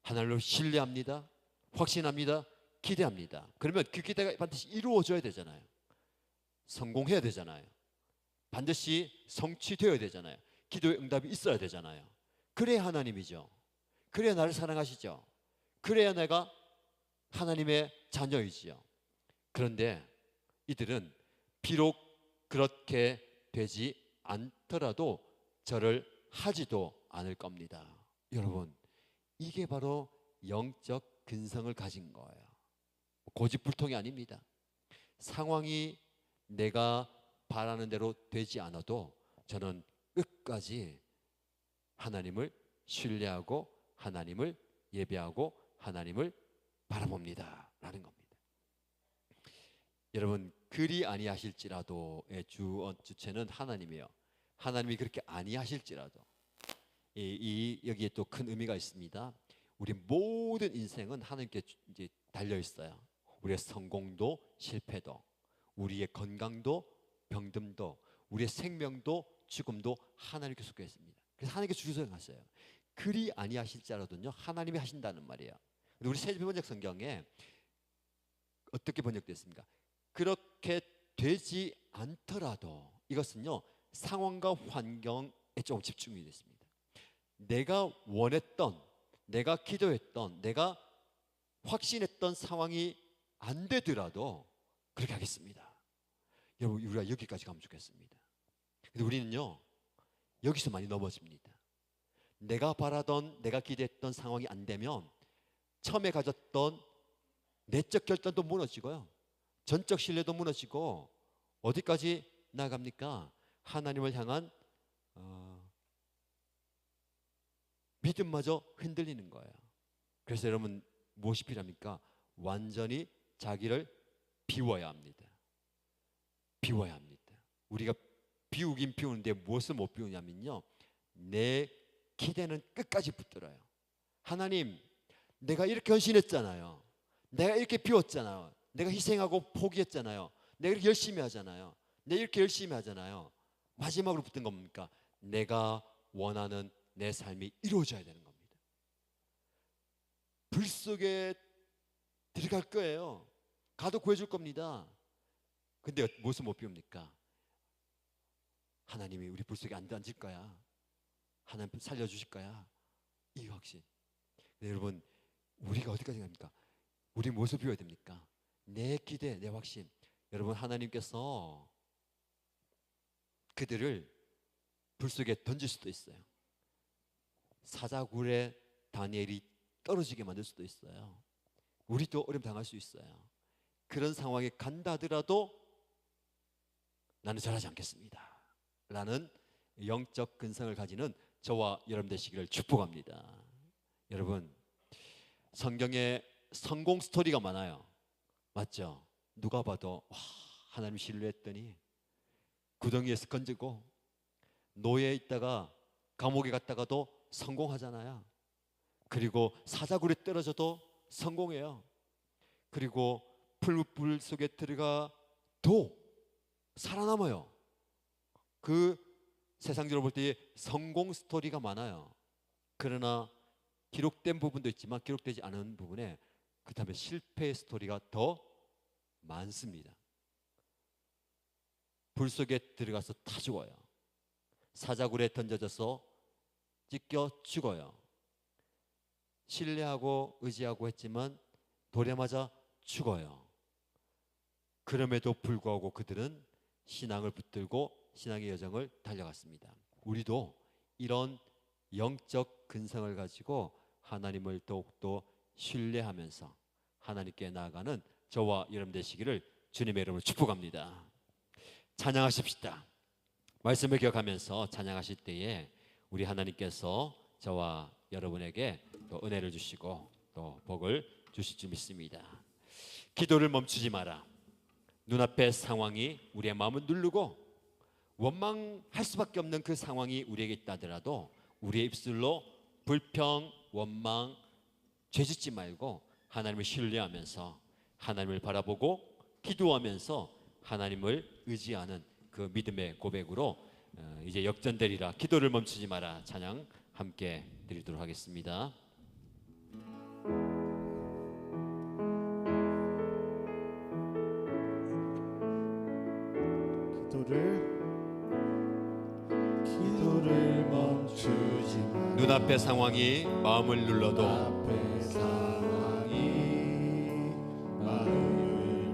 하나님을 신뢰합니다. 확신합니다. 기대합니다. 그러면 그 기대가 반드시 이루어져야 되잖아요. 성공해야 되잖아요. 반드시 성취되어야 되잖아요. 기도의 응답이 있어야 되잖아요. 그래야 하나님이죠. 그래야 나를 사랑하시죠. 그래야 내가 하나님의 자녀이지요. 그런데 이들은 비록 그렇게 되지 않더라도 절을 하지도 않을 겁니다. 여러분, 이게 바로 영적 근성을 가진 거예요. 고집불통이 아닙니다. 상황이 내가 바라는 대로 되지 않아도 저는 끝까지 하나님을 신뢰하고 하나님을 예배하고 하나님을 바라봅니다 라는 겁니다. 여러분, 그리 아니하실지라도의 주체는 하나님이에요. 하나님이 그렇게 아니하실지라도, 여기에 또 큰 의미가 있습니다. 우리 모든 인생은 하나님께 이제 달려 있어요. 우리의 성공도 실패도, 우리의 건강도 병듦도, 우리의 생명도 죽음도 하나님께 속해 있습니다. 그래서 하나님께 주저하셨어요. 그리 아니하실지라도는요, 하나님이 하신다는 말이에요. 근데 우리 세번역 성경에 어떻게 번역됐습니까? 그렇게 되지 않더라도, 이것은요 상황과 환경에 조금 집중이 됐습니다. 내가 원했던, 내가 기도했던, 내가 확신했던 상황이 안 되더라도 그렇게 하겠습니다. 여러분, 우리가 여기까지 가면 좋겠습니다. 근데 우리는요 여기서 많이 넘어집니다. 내가 바라던, 내가 기대했던 상황이 안 되면 처음에 가졌던 내적 결단도 무너지고요, 전적 신뢰도 무너지고, 어디까지 나갑니까? 하나님을 향한 믿음마저 흔들리는 거예요. 그래서 여러분, 무엇이 필요합니까? 완전히 자기를 비워야 합니다. 비워야 합니다. 우리가 비우긴 비우는데 무엇을 못 비우냐면요, 내 기대는 끝까지 붙들어요. 하나님, 내가 이렇게 헌신했잖아요. 내가 이렇게 비웠잖아요. 내가 희생하고 포기했잖아요. 내가 이렇게 열심히 하잖아요. 내가 이렇게 열심히 하잖아요. 마지막으로 붙은 겁니까? 내가 원하는 내 삶이 이루어져야 되는 겁니다. 불 속에 들어갈 거예요. 가도 구해줄 겁니다. 근데 무엇을 못 비웁니까? 하나님이 우리 불 속에 안 던질 거야. 하나님 살려주실 거야. 이 확신. 네, 여러분, 우리가 어디까지 갑니까? 우리 무엇을 비워야 됩니까? 내 기대, 내 확신. 여러분, 하나님께서 그들을 불 속에 던질 수도 있어요. 사자굴에 다니엘이 떨어지게 만들 수도 있어요. 우리도 어려움 당할 수 있어요. 그런 상황에 간다 하더라도 나는 절하지 않겠습니다 라는 영적 근성을 가지는 저와 여러분 되시기를 축복합니다. 여러분, 성경에 성공 스토리가 많아요. 맞죠? 누가 봐도 와, 하나님 신뢰했더니 구덩이에서 건지고, 노예에 있다가 감옥에 갔다가도 성공하잖아요. 그리고 사자굴에 떨어져도 성공해요. 그리고 풀불 속에 들어가도 살아남아요. 그 세상적으로 볼 때 성공 스토리가 많아요. 그러나 기록된 부분도 있지만 기록되지 않은 부분에 그 다음에 실패의 스토리가 더 많습니다. 불 속에 들어가서 타 죽어요. 사자굴에 던져져서 찢겨 죽어요. 신뢰하고 의지하고 했지만 돌에 맞아 죽어요. 그럼에도 불구하고 그들은 신앙을 붙들고 신앙의 여정을 달려갔습니다. 우리도 이런 영적 근성을 가지고 하나님을 더욱더 신뢰하면서 하나님께 나아가는 저와 여러분 되시기를 주님의 이름으로 축복합니다. 찬양하십시다. 말씀을 기억하면서 찬양하실 때에 우리 하나님께서 저와 여러분에게 또 은혜를 주시고 또 복을 주실 줄 믿습니다. 기도를 멈추지 마라. 눈앞의 상황이 우리의 마음을 누르고 원망할 수밖에 없는 그 상황이 우리에게 있다 하더라도 우리의 입술로 불평, 원망, 죄짓지 말고 하나님을 신뢰하면서 하나님을 바라보고 기도하면서 하나님을 의지하는 그 믿음의 고백으로 이제 역전되리라. 기도를 멈추지 마라. 찬양 함께 드리도록 하겠습니다.
기도를 멈추지 마.
눈앞의 상황이 마음을 눌러도
눈앞의 상황이 마음을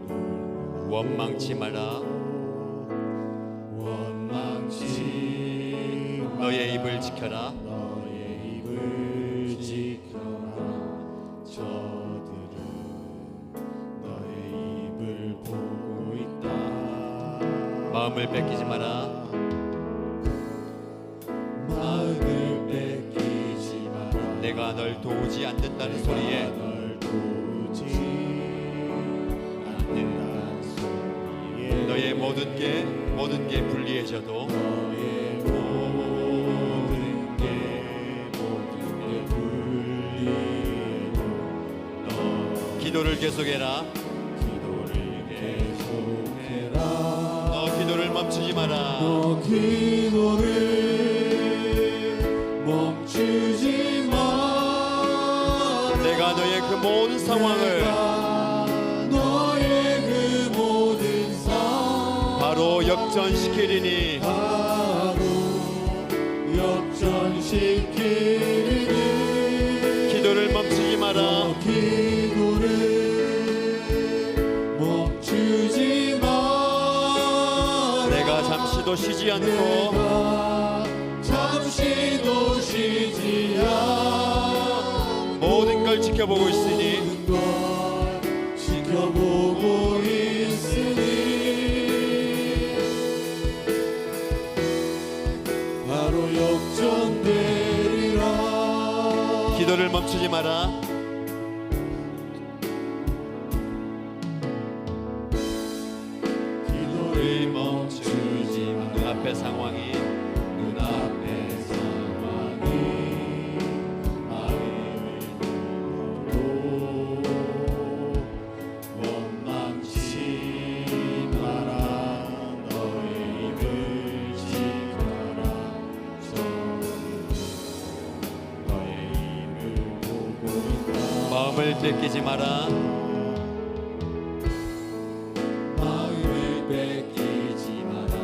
눌러도
원망치 마라.
원망치 마라.
너의 입을 지켜라.
너의 입을 지켜라. 저들은 너의 입을 보고 있다.
마음을 뺏기지 마라.
마음을 뺏기지 마라.
내가 널 도우지 않는다는 소리에
널 도우지 않는다는 소리에
너의 모든 게 불리해져도
너의 모든 게 불리해도 너
기도를 계속해라.
기도를 계속해라.
너 기도를 멈추지 마라.
너 기도를 멈추지 마.
내가 너의 그 모든 상황을
너의 그 모든 상황
바로 역전시키리니
바로 역전시키리니.
기도를 멈추지 마라.
기도를 멈추지 마.
내가 잠시도 쉬지 않고
내가 잠시도 쉬지 않고
모든 걸 지켜보고 있으니
모든 걸 지켜보고 있으니 바로 역전되리라.
기도를 멈추지 마라.
기도를 멈추지 마.
눈앞의 상황이
눈앞의 상황이 마음을 눌러도 원망치 마라. 너의 입을 지켜라. 저들은 너의 입을 보고 있다.
마음을 뺏기지 마라.
마음을 뺏기지 마라.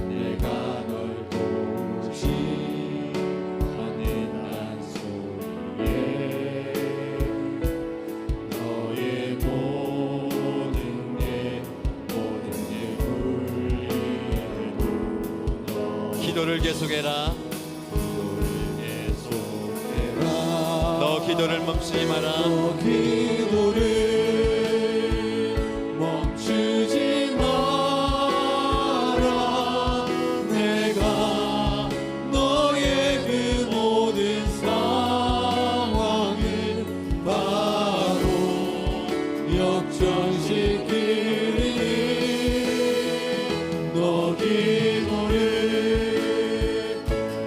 내가 널 도우지 않는다는 소리에 너의 모든 게 불리해도 너
기도를 계속해라.
기도를 계속해라.
너 기도를 멈추지 마라.
너 기도를 멈추지 마라. 내가 너의 그 모든 상황을 바로 역전시키리니. 너 기도를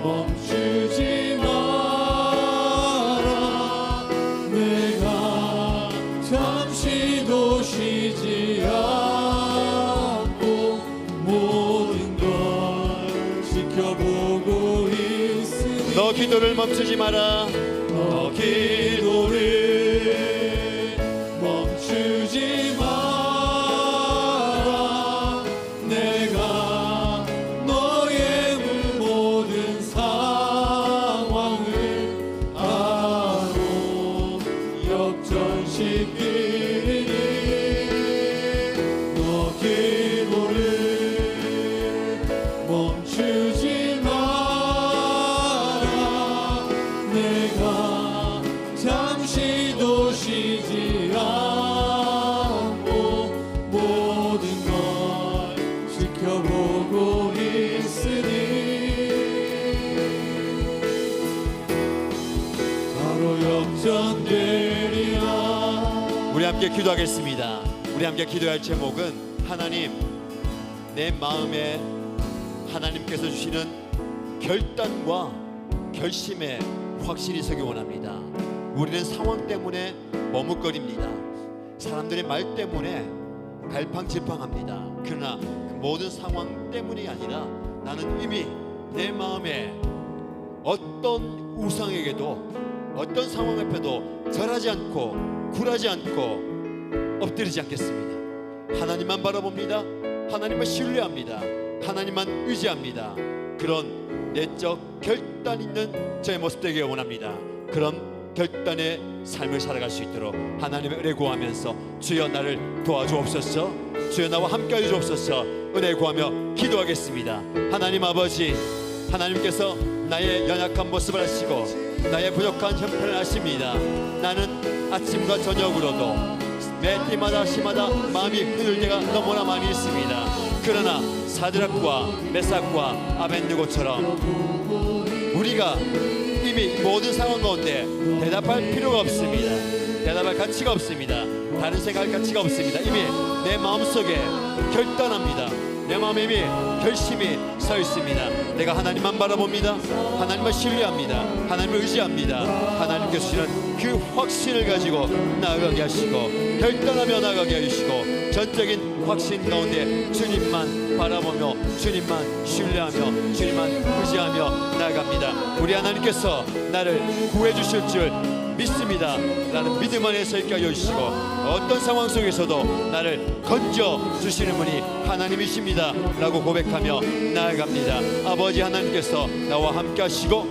멈추지 마라. 내가 잠시도 쉬지 않고 모든 걸 지켜
기도를 멈추지 마라.
너 기도를 멈추지 마라. 내가 너의 모든 상황을 바로 역전시키리니 너 기도를 멈추지 마라. 내가 잠시도 쉬지 않고 모든 걸 지켜보고 있으니 바로 역전되리라.
우리 함께 기도하겠습니다. 우리 함께 기도할 제목은 하나님, 내 마음에 하나님께서 주시는 결단과 결심에 확실히 서기 원합니다. 우리는 상황 때문에 머뭇거립니다. 사람들의 말 때문에 갈팡질팡합니다. 그러나 그 모든 상황 때문이 아니라 나는 이미 내 마음에 어떤 우상에게도 어떤 상황 앞에도 절하지 않고 굴하지 않고 엎드리지 않겠습니다. 하나님만 바라봅니다. 하나님만 신뢰합니다. 하나님만 의지합니다. 그런 내적 결단 있는 저의 모습 되기를 원합니다. 그런 결단의 삶을 살아갈 수 있도록 하나님의 은혜 구하면서 주여 나를 도와주옵소서, 주여 나와 함께하여 주옵소서 은혜 구하며 기도하겠습니다. 하나님 아버지, 하나님께서 나의 연약한 모습을 아시고 나의 부족한 형편을 아십니다. 나는 아침과 저녁으로도 매 때마다 시마다 마음이 흔들 때가 너무나 많이 있습니다. 그러나 사드락과 메삭과 아벳느고처럼 우리가 이미 모든 상황 가운데 대답할 필요가 없습니다. 대답할 가치가 없습니다. 다른 생각할 가치가 없습니다. 이미 내 마음속에 결단합니다. 내 마음에 이미 결심이 서 있습니다. 내가 하나님만 바라봅니다. 하나님을 신뢰합니다. 하나님을 의지합니다. 하나님께서 주시는 그 확신을 가지고 나아가게 하시고 결단하며 나아가게 해주시고 전적인 확신 가운데 주님만 바라보며 주님만 신뢰하며 주님만 의지하며 나아갑니다. 우리 하나님께서 나를 구해주실 줄 믿습니다. 나는 믿음 안에 서 있게 하여 주시고 어떤 상황 속에서도 나를 건져 주시는 분이 하나님이십니다 라고 고백하며 나아갑니다. 아버지 하나님께서 나와 함께 하시고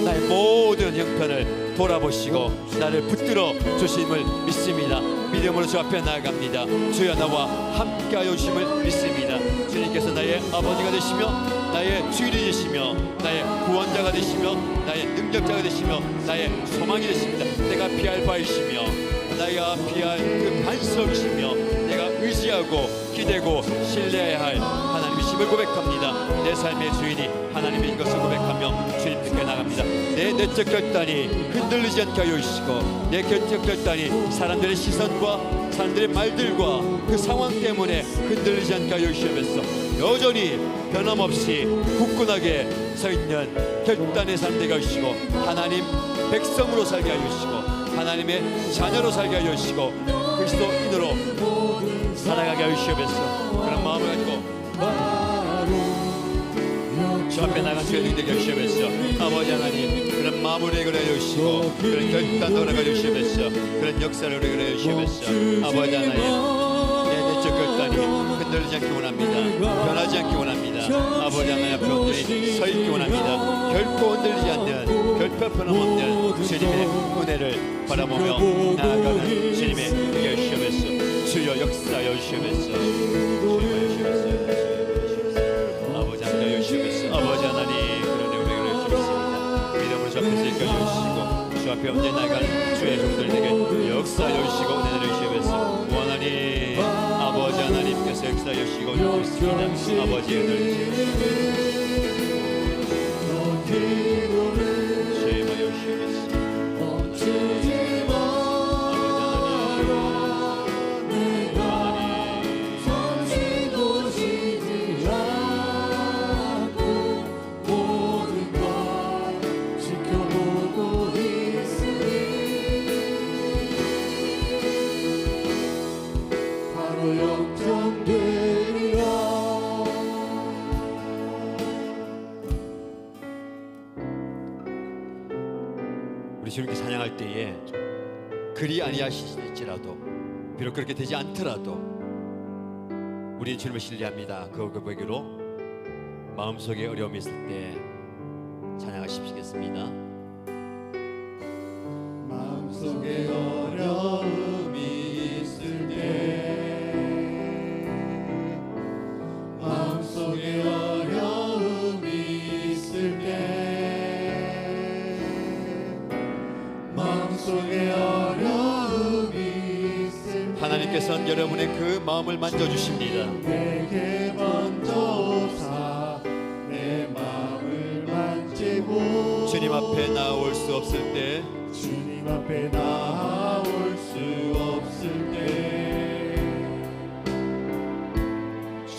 나의 모든 형편을 돌아보시고 나를 붙들어 주심을 믿습니다. 믿음으로 주 앞에 나아갑니다. 주여 나와 함께 하여 주심을 믿습니다. 주님께서 나의 아버지가 되시며 나의 주인이 되시며 나의 구원자가 되시며 나의 능력자가 되시며 나의 소망이 되십니다. 내가 피할 바이시며 내가 피할 그 반석이시며 내가 의지하고 기대고 신뢰해야 할 하나님이심을 고백합니다. 내 삶의 주인이 하나님인 것을 고백하며 주님께 나갑니다. 내 내적 결단이 흔들리지 않게 하여 주시고 내 내적 결단이 사람들의 시선과 사람들의 말들과 그 상황 때문에 흔들리지 않게 하여 주시면서 여전히 변함없이 굳건하게 서 있는 결단의 삶 되게 하시고 하나님 백성으로 살게 하여 주시고 하나님의 자녀로 살게 하여 주시고 그리스도인으로 살아가게 하여 주시면서 그런 마음을 가지고 주 앞에 나간 죄인 되게 하여 주시면서 아버지 하나님 그런 마음을 해결해 주시고 그런 결단을 허락해 주시면서 그런 역사를 허락해 주시면서 아버지 하나님 내 내적 결단이 흔들리지 않기 원합니다. 변하지 않기 원합니다. 아버지 하나님 앞에 온전히 서 있기 원합니다. 결코 흔들리지 않는 결코 변함없는 주님의 은혜를 바라보며 나아가는 주님의 되게 주시면서 주여 역사하여 주시면서 아버지 하나님 주시면서 아버지 하나님 그런 은혜를 주셨습니다. 믿음으로 주 앞에 서게 해주시고 주 앞에 언제나 나아가는 주의 종들에게 역사하여 주시고 은혜를 주시면서 하나님 아버지 하나님께서 역사하여 주시고 주셨습니다. 아버지의 은혜를 주임하여 주시겠습니다. 때에 그리 아니하실지라도 비록 그렇게 되지 않더라도 우리 주님을 신뢰합니다. 그 고백으로 마음속에 어려움이 있을 때 찬양하시겠습니다.
마음속에 어려움이 있을 때 마음속에 어려움이 있을 때 마음속에 어려움이 있을 때
하나님께서는 여러분의 그 마음을 만져주십니다.
내게 먼저 오사 내 마음을 만지고
주님 앞에 나올 수 없을 때
주님 앞에 나올 수 없을 때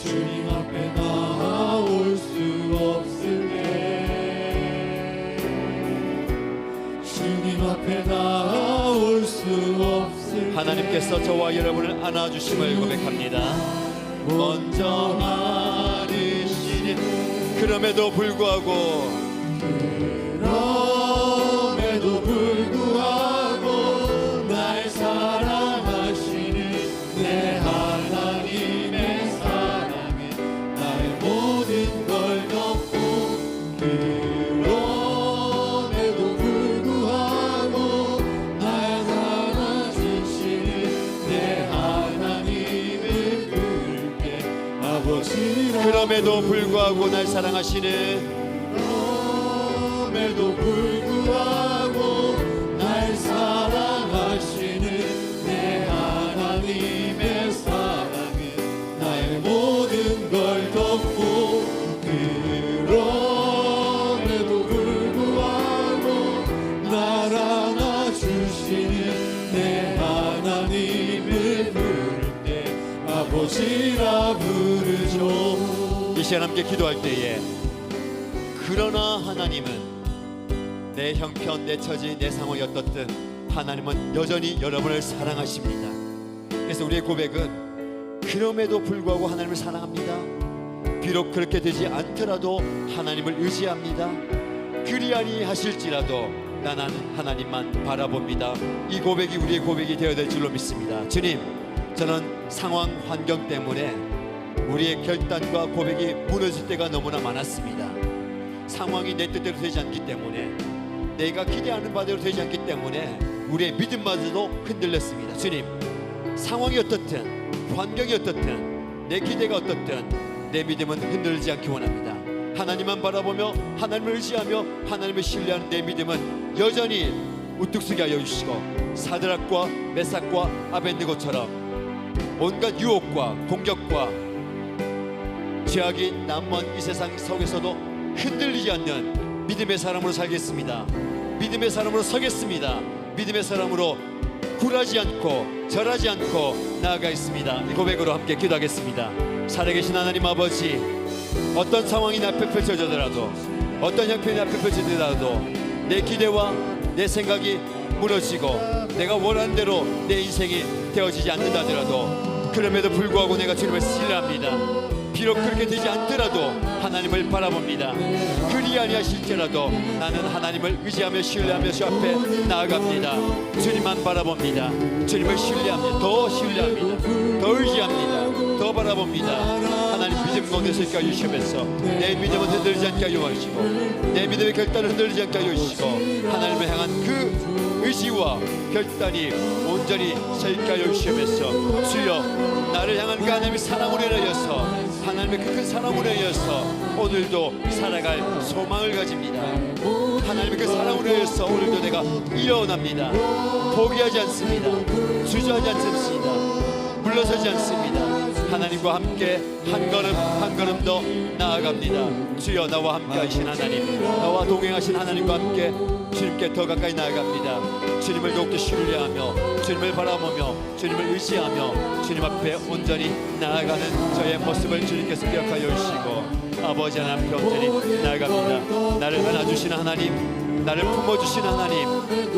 주님 앞에 나올 수 없을 때 주님 앞에 나올 수 없을 때
하나님께서 저와 여러분을 안아주심을 고백합니다. 먼저 안으시니 그럼에도 불구하고
그럼에도 불구하고 날 사랑하시는 내 하나님의 사랑에 나의 모든 걸 덮고 그럼에도 불구하고 날 사랑하시는 내 하나님을 부를 때 아버지라
그럼에도 불구하고 날 사랑하시는
그럼에도 불구하고 날 사랑하시는 내 하나님의 사랑은 나의 모든 걸 덮고 그럼에도 불구하고 날 안아주시는 내 하나님을 부를 때 아버지라 부르죠.
이 시간 함께 기도할 때에 그러나 하나님은 내 형편, 내 처지, 내 상황이 어떻든 하나님은 여전히 여러분을 사랑하십니다. 그래서 우리의 고백은 그럼에도 불구하고 하나님을 사랑합니다. 비록 그렇게 되지 않더라도 하나님을 의지합니다. 그리 아니하실지라도 나는 하나님만 바라봅니다. 이 고백이 우리의 고백이 되어야 될 줄로 믿습니다. 주님, 저는 상황, 환경 때문에 우리의 결단과 고백이 무너질 때가 너무나 많았습니다. 상황이 내 뜻대로 되지 않기 때문에 내가 기대하는 바대로 되지 않기 때문에 우리의 믿음마저도 흔들렸습니다. 주님, 상황이 어떻든 환경이 어떻든 내 기대가 어떻든 내 믿음은 흔들리지 않기 원합니다. 하나님만 바라보며 하나님을 의지하며 하나님을 신뢰하는 내 믿음은 여전히 우뚝 서게 하여 주시고 사드락과 메삭과 아벳느고처럼 온갖 유혹과 공격과 죄악이 남은 이 세상 속에서도 흔들리지 않는 믿음의 사람으로 살겠습니다. 믿음의 사람으로 서겠습니다. 믿음의 사람으로 굴하지 않고 절하지 않고 나아가겠습니다. 이 고백으로 함께 기도하겠습니다. 살아계신 하나님 아버지, 어떤 상황이 내 앞에 펼쳐지더라도 어떤 형편이 앞에 펼쳐지더라도 내 기대와 내 생각이 무너지고 내가 원하는 대로 내 인생이 되어지지 않는다 하더라도 그럼에도 불구하고 내가 주님을 신뢰합니다. 비록 그렇게 되지 않더라도 하나님을 바라봅니다. 그리 아니하실지라도 나는 하나님을 의지하며 신뢰하며 주 앞에 나아갑니다. 주님만 바라봅니다. 주님을 신뢰합니다. 더 신뢰합니다. 더 의지합니다. 더 바라봅니다. 하나님 믿음 가운데 서게 하여 주시면서 내 믿음은 흔들리지 않게 하여 주시고 내 믿음의 결단을 흔들리지 않게 하여 주시고 하나님을 향한 그 의지와 결단이 온전히 서게 하여 주시면서 주여, 나를 향한 그 하나님의 사랑으로 인하여서 하나님의 그 큰 사랑으로 인하여서 오늘도 살아갈 소망을 가집니다. 하나님의 그 사랑으로 인하여서 오늘도 내가 일어납니다. 포기하지 않습니다. 주저하지 않습니다. 물러서지 않습니다. 하나님과 함께 한 걸음 한 걸음 더 나아갑니다. 주여, 나와 함께 하신 하나님, 나와 동행하신 하나님과 함께 주님께 더 가까이 나아갑니다. 주님을 더욱더 신뢰하며 주님을 바라보며 주님을 의지하며 주님 앞에 온전히 나아가는 저의 모습을 주님께서 기억하여 주시고 아버지 하나님 앞에 온전히 나아갑니다. 나를 안아주시는 하나님, 나를 품어주시는 하나님,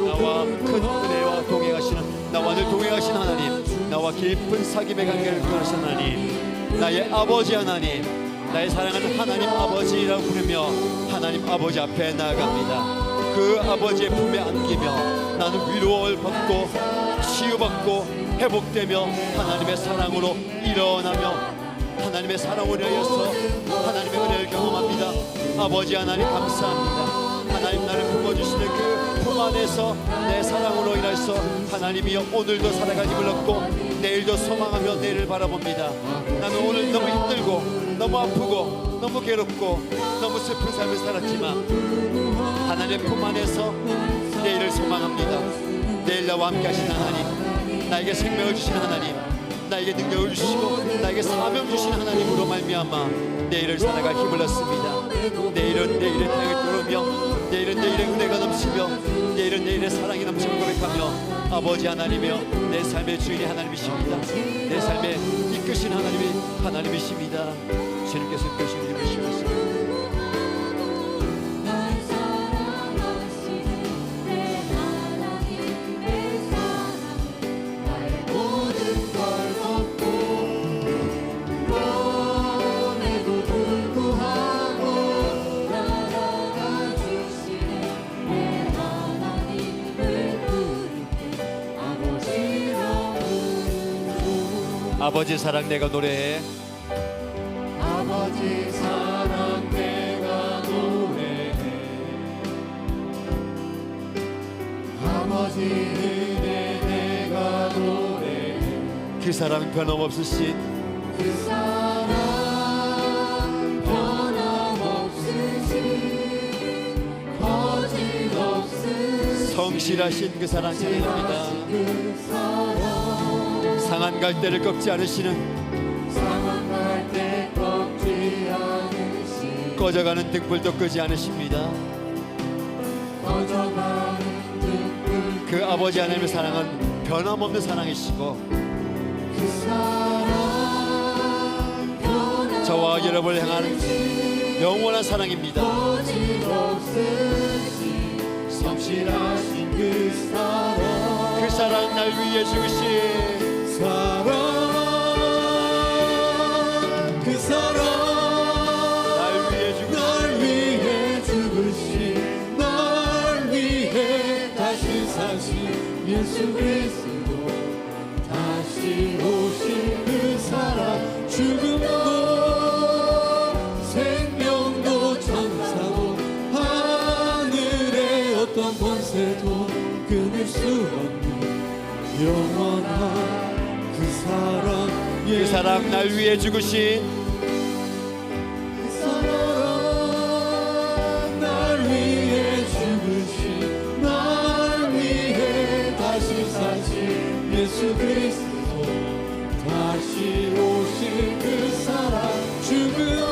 나와 큰 은혜와 동행하시는, 나와 늘 동행하시는 하나님, 나와 깊은 사귐의 관계를 구하시는 하나님, 나의 아버지 하나님, 나의 사랑하는 하나님 아버지라고 부르며 하나님 아버지 앞에 나아갑니다. 그 아버지의 품에 안기며 나는 위로를 받고 치유받고 회복되며 하나님의 사랑으로 일어나며 하나님의 사랑으로 인하여서 하나님의 은혜를 경험합니다. 아버지 하나님 감사합니다. 하나님 나를 품어주시는 그 품 안에서 내 사랑으로 인하여서 하나님이여 오늘도 살아갈 힘을 얻고 내일도 소망하며 내일을 바라봅니다. 나는 오늘 너무 힘들고 너무 아프고 너무 괴롭고 너무 슬픈 삶을 살았지만 하나님의 품 안에서 내일을 소망합니다. 내일 나와 함께 하신 하나님, 나에게 생명을 주신 하나님, 나에게 능력을 주시고 나에게 사명 주신 하나님으로 말미암아 내일을 살아갈 힘을 얻습니다. 내일은 내일의 태양이 떠오르며 내일은 내일의 은혜가 넘치며 내일은 내일의 사랑이 넘치는 고백하며 아버지 하나님이여 내 삶의 주인이 하나님이십니다. 내 삶에 이끄신 하나님이십니다. 주님께서 이끄시는 이름이시옵소서. 아버지 사랑 내가 노래해.
아버지 사랑 내가 노래해. 아버지 은혜 내가 노래해.
그 사랑 변함없으신
그 사랑 변함없으신 거짓없으신
성실하신 그 사랑 찬양합니다.
그 사랑
상한 갈대를 꺾지 않으시는
상한 때 꺾지 않으신
꺼져가는 등불도 끄지 않으십니다.
꺼져가는 등불
그 아버지 하나님의 사랑은 변함없는 사랑이시고
그 사랑 변함없으신
저와 여러분을 향하는 영원한 사랑입니다.
거짓없으신 성실하신 그 사랑
그 사랑 날 위해 죽으신
사랑 그 사랑
날 위해 죽으신
날 위해 죽으신 날 위해 다시 사신 예수 그리스도 다시 오신 그 사랑 죽음도 생명도 천사도 하늘의 어떤 권세도 끊을 수 없는 영원한 그 사랑
그 사랑 날 위해 죽으신
그 사랑 날 위해 죽으신 날 위해 다시 사신 예수 그리스도 다시 오실 그 사랑 죽음도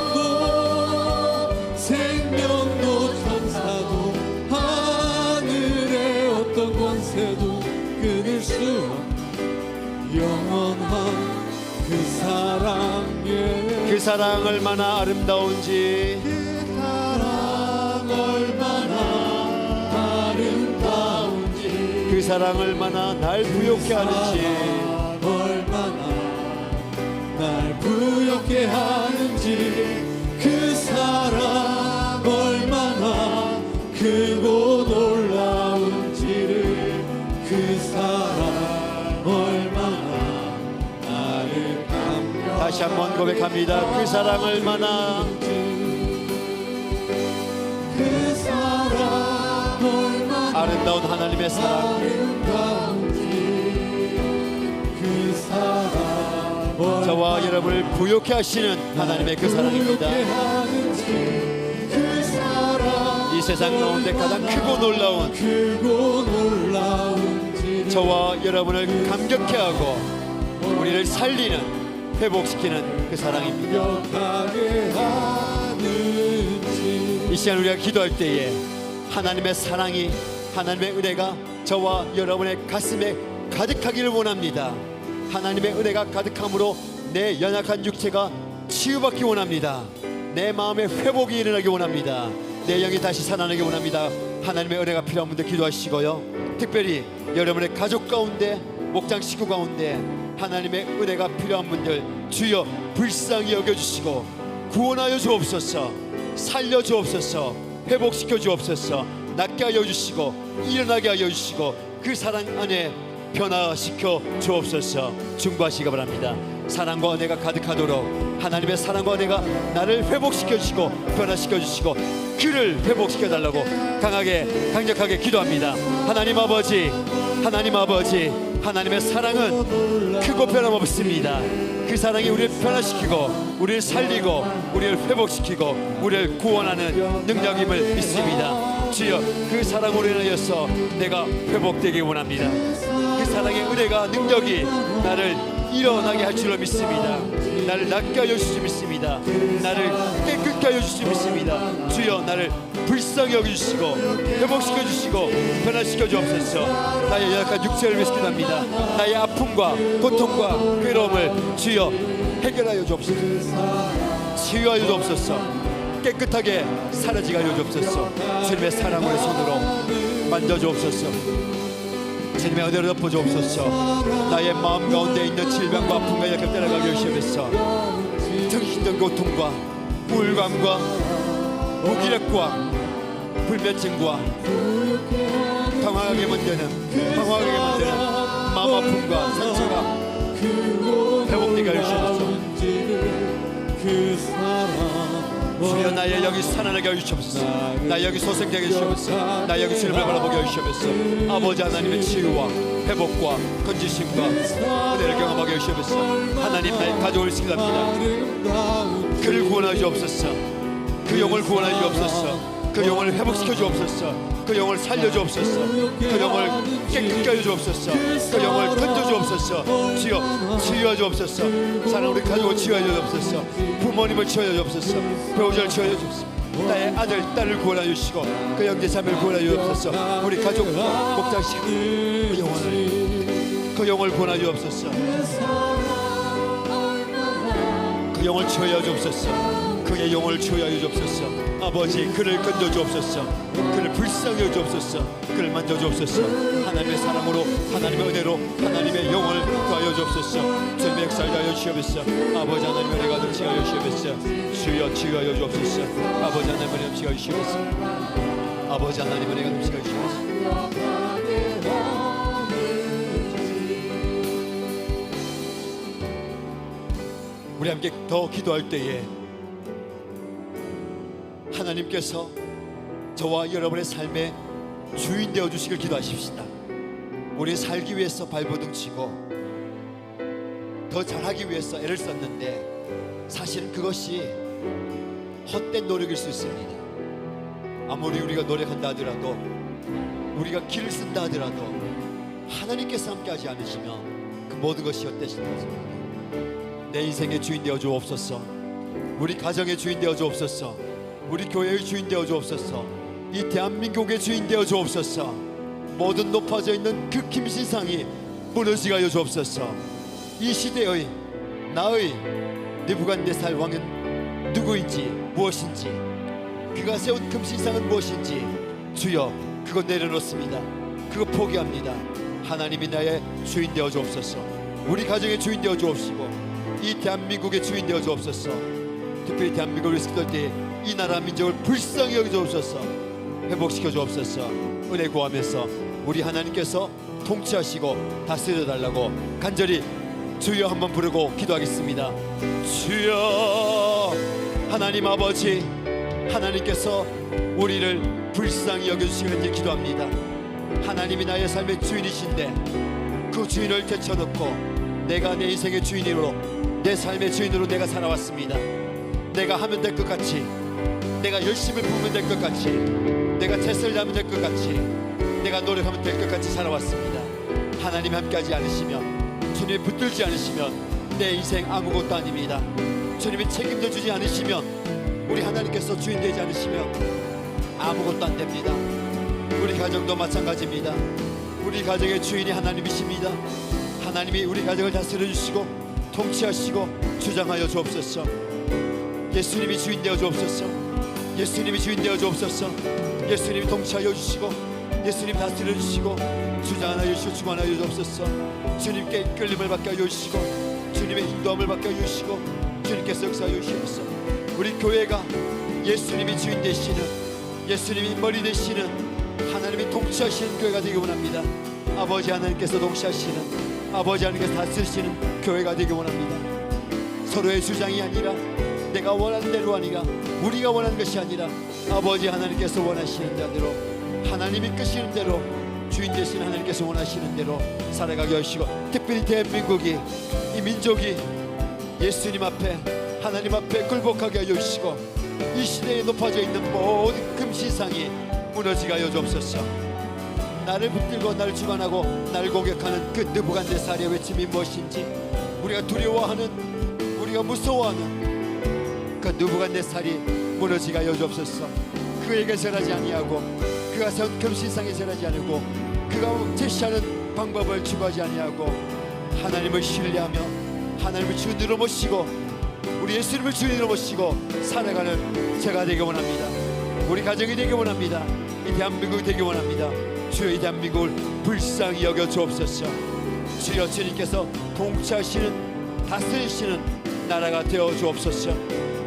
생명도 천사도 하늘의 어떤 권세도 끊을 수 없는 영원한 그 사랑에
그 사랑 얼마나 아름다운지
그 사랑 얼마나 아름다운지
그 사랑 얼마나 날 부욕해 하는지
얼마나 날 부욕해 하는지 그 사랑 얼마나 크고 놀라운지를 그 사랑 얼마나 나를 감격
다시 한번 고백합니다. 그 사랑 얼마나
그 사랑 얼마나
아름다운 하나님의 사랑
아름다운지 그 사랑
저와 여러분을 부욕해 하시는 하나님의 그 사랑입니다.
그 사랑
이 세상 가운데 가장 크고 놀라운
크고 놀라운지
저와 여러분을 감격해 하고 우리를 살리는 회복시키는 그 사랑입니다.
기억하게 하는지
이 시간 우리가 기도할 때에 하나님의 사랑이 하나님의 은혜가 저와 여러분의 가슴에 가득하기를 원합니다. 하나님의 은혜가 가득함으로 내 연약한 육체가 치유받기 원합니다. 내 마음의 회복이 일어나기 원합니다. 내 영이 다시 살아나기 원합니다. 하나님의 은혜가 필요한 분들 기도하시고요. 특별히 여러분의 가족 가운데 목장 식구 가운데 하나님의 은혜가 필요한 분들 주여 불쌍히 여겨주시고 구원하여 주옵소서. 살려 주옵소서. 회복시켜 주옵소서. 낫게 하여 주시고 일어나게 하여 주시고 그 사랑 안에 변화시켜 주옵소서. 중보하시기 바랍니다. 사랑과 은혜가 가득하도록 하나님의 사랑과 은혜가 나를 회복시켜 주시고 변화시켜 주시고 그를 회복시켜 달라고 강하게 강력하게 기도합니다. 하나님 아버지, 하나님 아버지, 하나님의 사랑은 크고 변함없습니다. 그 사랑이 우리를 변화시키고 우리를 살리고 우리를 회복시키고 우리를 구원하는 능력임을 믿습니다. 주여, 그 사랑으로 인하여서 내가 회복되기 원합니다. 그 사랑의 은혜가 능력이 나를 일어나게 할 줄로 믿습니다. 나를 낫게 하여 주실 줄 믿습니다. 나를 깨끗게 하여 주실 줄 믿습니다. 주여, 나를 불쌍히 여겨주시고 회복시켜 주시고 변화시켜 주옵소서. 나의 연약한 육체를 위해서 나의 아픔과 고통과 괴로움을 주여 해결하여 주옵소서. 치유하여 주옵소서. 깨끗하게 사라지게 하여 주옵소서. 주님의 사랑의 손으로 만져주옵소서. 주님의 은혜로 덮어주옵소서. 나의 마음 가운데 있는 질병과 아픔과 약을 따라가게 하시옵소서. 정신적 고통과 우울감과 무기력과 불면증과 방황하게 만드는 마음 아픔과 상처가 회복되게 하시옵소서. 주여, 나의 영이 살아나게 하시옵소서. 나의 영이 소생되게 하시옵소서. 나의 영이 주님을 바라보게 하시옵소서. 아버지 하나님의 치유와 회복과 건지심과 은혜를 경험하게 하시옵소서. 하나님, 나의 가족을 지키랍니다. 그를 구원하여 주옵소서. 그 영을 구원하여 주옵소서. 그 영을 회복시켜 주옵소서. 그 영을 살려 주옵소서. 그 영을 깨끗게 하여 주옵소서. 그 영을 건져 주옵소서. 주여, 치유하여 주옵소서. 사랑 우리 가족을 치유하여 주옵소서. 부모님을 치유하여 주옵소서. 배우자를 치유하여 주옵소서. 나의 아들, 딸을 구원하여 주시고 그 형제 자매를 구원하여 주옵소서. 우리 가족과 목자식 그 영을 구원하여 주옵소서. 그 영을 치유하여 주옵소서. 그의 영을 치유하여 주옵소서. 아버지, 그를 건져 주옵소서. 그를 불쌍히 여 주옵소서. 그를 만져 주옵소서. 하나님의 사랑으로, 하나님의 은혜로 하나님의 영을 구하여 주옵소서. 주님의 역사를 하여 주시옵소서. 아버지 하나님의 은혜가 넘치게 주시옵소서. 주여, 치유하여 주옵소서. 아버지 하나님의 은혜가 넘치게 주시옵소서. 아버지 하나님의 은혜가 넘치게 주시옵소서. 우리 함께 더 기도할 때에 하나님께서 저와 여러분의 삶의 주인 되어 주시길 기도하십시다. 우리 살기 위해서 발버둥 치고 더 잘하기 위해서 애를 썼는데 사실은 그것이 헛된 노력일 수 있습니다. 아무리 우리가 노력한다 하더라도, 우리가 길을 쓴다 하더라도 하나님께서 함께하지 않으시면 그 모든 것이 헛되신 것입니다. 내 인생의 주인 되어 주옵소서. 우리 가정의 주인 되어 주옵소서. 우리 교회의 주인 되어 주옵소서. 이 대한민국의 주인 되어 주옵소서. 모든 높아져 있는 그 김신상이 무너지게 하여 주옵소서. 이 시대의 나의 느부갓네살 왕은 누구인지 무엇인지, 그가 세운 금신상은 무엇인지 주여, 그거 내려놓습니다. 그거 포기합니다. 하나님이 나의 주인 되어 주옵소서. 우리 가정의 주인 되어 주옵시고 이 대한민국의 주인 되어 주옵소서. 특별히 대한민국을 지킬 때 이 나라 민족을 불쌍히 여겨 주옵소서. 회복시켜 주옵소서. 은혜 구하면서 우리 하나님께서 통치하시고 다스려 달라고 간절히 주여 한번 부르고 기도하겠습니다. 주여, 하나님 아버지, 하나님께서 우리를 불쌍히 여겨주시는지 기도합니다. 하나님이 나의 삶의 주인이신데 그 주인을 제쳐놓고 내가 내 인생의 주인으로, 내 삶의 주인으로 내가 살아왔습니다. 내가 하면 될 것 같이, 내가 열심히 부으면 될 것 같이, 내가 최선을 다하면 될 것 같이, 내가 노력하면 될 것 같이 살아왔습니다. 하나님 함께하지 않으시면, 주님이 붙들지 않으시면 내 인생 아무것도 아닙니다. 주님이 책임져 주지 않으시면, 우리 하나님께서 주인 되지 않으시면 아무것도 안 됩니다. 우리 가정도 마찬가지입니다. 우리 가정의 주인이 하나님이십니다. 하나님이 우리 가정을 다스려 주시고 통치하시고 주장하여 주옵소서. 예수님이 주인 되어 주옵소서. 예수님이 주인 되어 주옵소서. 예수님이 통치하여 주시고 예수님 다스려 주시고 주장하여 주시고 주관하여 주옵소서. 주님께 이끌림을 받게 하여 주시고 주님의 인도함을 받게 하여 주시고 주님께서 역사하여 주시옵소서. 우리 교회가 예수님이 주인 되시는, 예수님이 머리 되시는 하나님이 통치하시는 교회가 되기 원합니다. 아버지 하나님께서 통치하시는, 아버지 하나님께서 다스리시는 교회가 되기 원합니다. 서로의 주장이 아니라 내가 원하는 대로 아니라 우리가 원하는 것이 아니라 아버지 하나님께서 원하시는 대로, 하나님이 이끄시는 대로, 주인 되신 하나님께서 원하시는 대로 살아가게 하시고, 특별히 대한민국이, 이 민족이 예수님 앞에, 하나님 앞에 굴복하게 하여 주시고, 이 시대에 높아져 있는 모든 금시상이 무너지게 하여 주옵소서. 나를 붙들고 나를 주관하고 나를 공격하는 그 느부갓네살의 외침이 무엇인지, 우리가 두려워하는, 우리가 무서워하는 그 느부갓네살이 무너지게 하여 주옵소서. 그에게 절하지 아니하고 그가 세운 금신상에 절하지 않고 그가 제시하는 방법을 추구하지 아니하고 하나님을 신뢰하며 하나님을 주인으로 모시고 우리 예수님을 주인으로 모시고 살아가는 제가 되기 원합니다. 우리 가정이 되기 원합니다. 이 대한민국이 되기 원합니다. 주여, 이 대한민국을 불쌍히 여겨 주옵소서. 주여, 주님께서 통치하시는, 다스리시는 나라가 되어 주옵소서.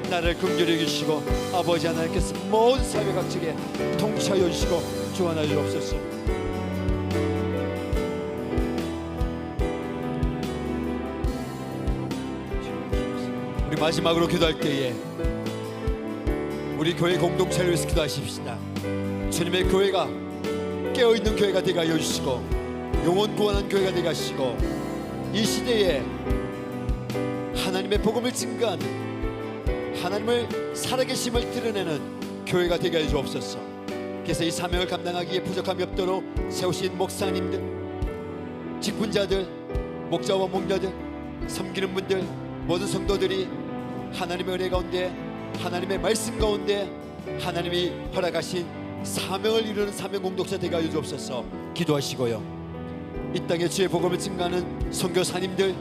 나를 긍휼히 여기시고 아버지 하나님께서 모든 사회 각층에 통치하여 주시고 주관하여 주옵소서. 우리 마지막으로 기도할 때에 우리 교회 공동체를 위해서 기도하십시다. 주님의 교회가 깨어있는 교회가 되게 하여 주시고 영혼 구원한 교회가 되게 하시고 이 시대에 하나님의 복음을 증거하는, 하나님을 살아계심을 드러내는 교회가 되게 하여 주옵소서. 그래서 이 사명을 감당하기에 부족함이 없도록 세우신 목사님들, 직분자들, 목자와 목녀들, 섬기는 분들, 모든 성도들이 하나님의 은혜 가운데, 하나님의 말씀 가운데 하나님이 허락하신 사명을 이루는 사명 공동체 되게 하여 주옵소서. 기도하시고요, 이 땅에 주의 복음을 증거하는 선교사님들,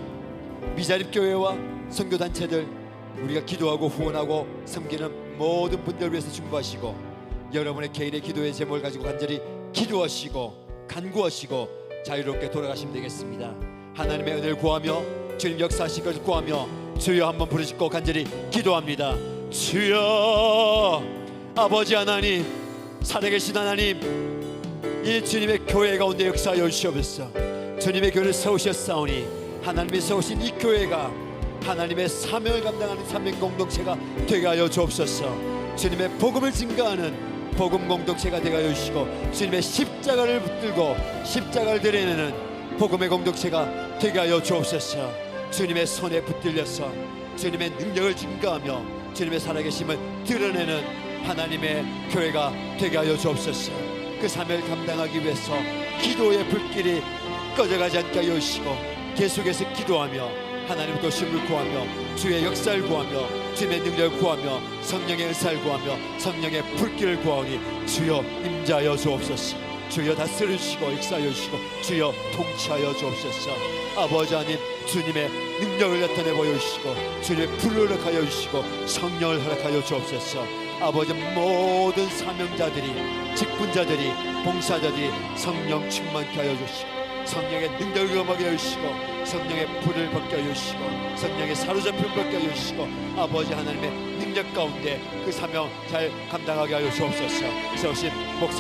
미자립교회와 선교단체들, 우리가 기도하고 후원하고 섬기는 모든 분들을 위해서 중보하시고, 여러분의 개인의 기도의 제목을 가지고 간절히 기도하시고 간구하시고 자유롭게 돌아가시면 되겠습니다. 하나님의 은혜를 구하며 주님 역사하실 것을 구하며 주여 한번 부르짖고 간절히 기도합니다. 주여, 아버지 하나님, 살아계신 하나님, 이 주님의 교회 가운데 역사하여 주시옵소서. 주님의 교회를 세우셨사오니 하나님이 세우신 이 교회가 하나님의 사명을 감당하는 사명 공동체가 되게 하여 주옵소서. 주님의 복음을 증거하는 복음 공동체가 되게 하여 주시고 주님의 십자가를 붙들고 십자가를 드러내는 복음의 공동체가 되게 하여 주옵소서. 주님의 손에 붙들려서 주님의 능력을 증거하며 주님의 살아계심을 드러내는 하나님의 교회가 되게 하여 주옵소서. 그 사명을 감당하기 위해서 기도의 불길이 꺼져가지 않게 하여 주시고 계속해서 기도하며 하나님 도심을 구하며 주의 역사를 구하며 주님의 능력을 구하며 성령의 은사를 구하며 성령의 불길을 구하오니 주여 임자하여 주옵소서. 주여 다스려 주시고 역사하여 주시고 주여 통치하여 주옵소서. 아버지 하나님, 주님의 능력을 나타내 보여주시고 주님의 불을 허락하여 주시고 성령을 허락하여 주옵소서. 아버지, 모든 사명자들이, 직분자들이, 봉사자들이 성령 충만케 하여 주시고 성령의 능력을 경험하게 하여 주시고 성령의 불을 받게 하여 주시고 성령의 사로잡힘을 받게 하여 주시고 아버지 하나님의 능력 가운데 그 사명 잘 감당하게 하여 주옵소서. 세우신 목사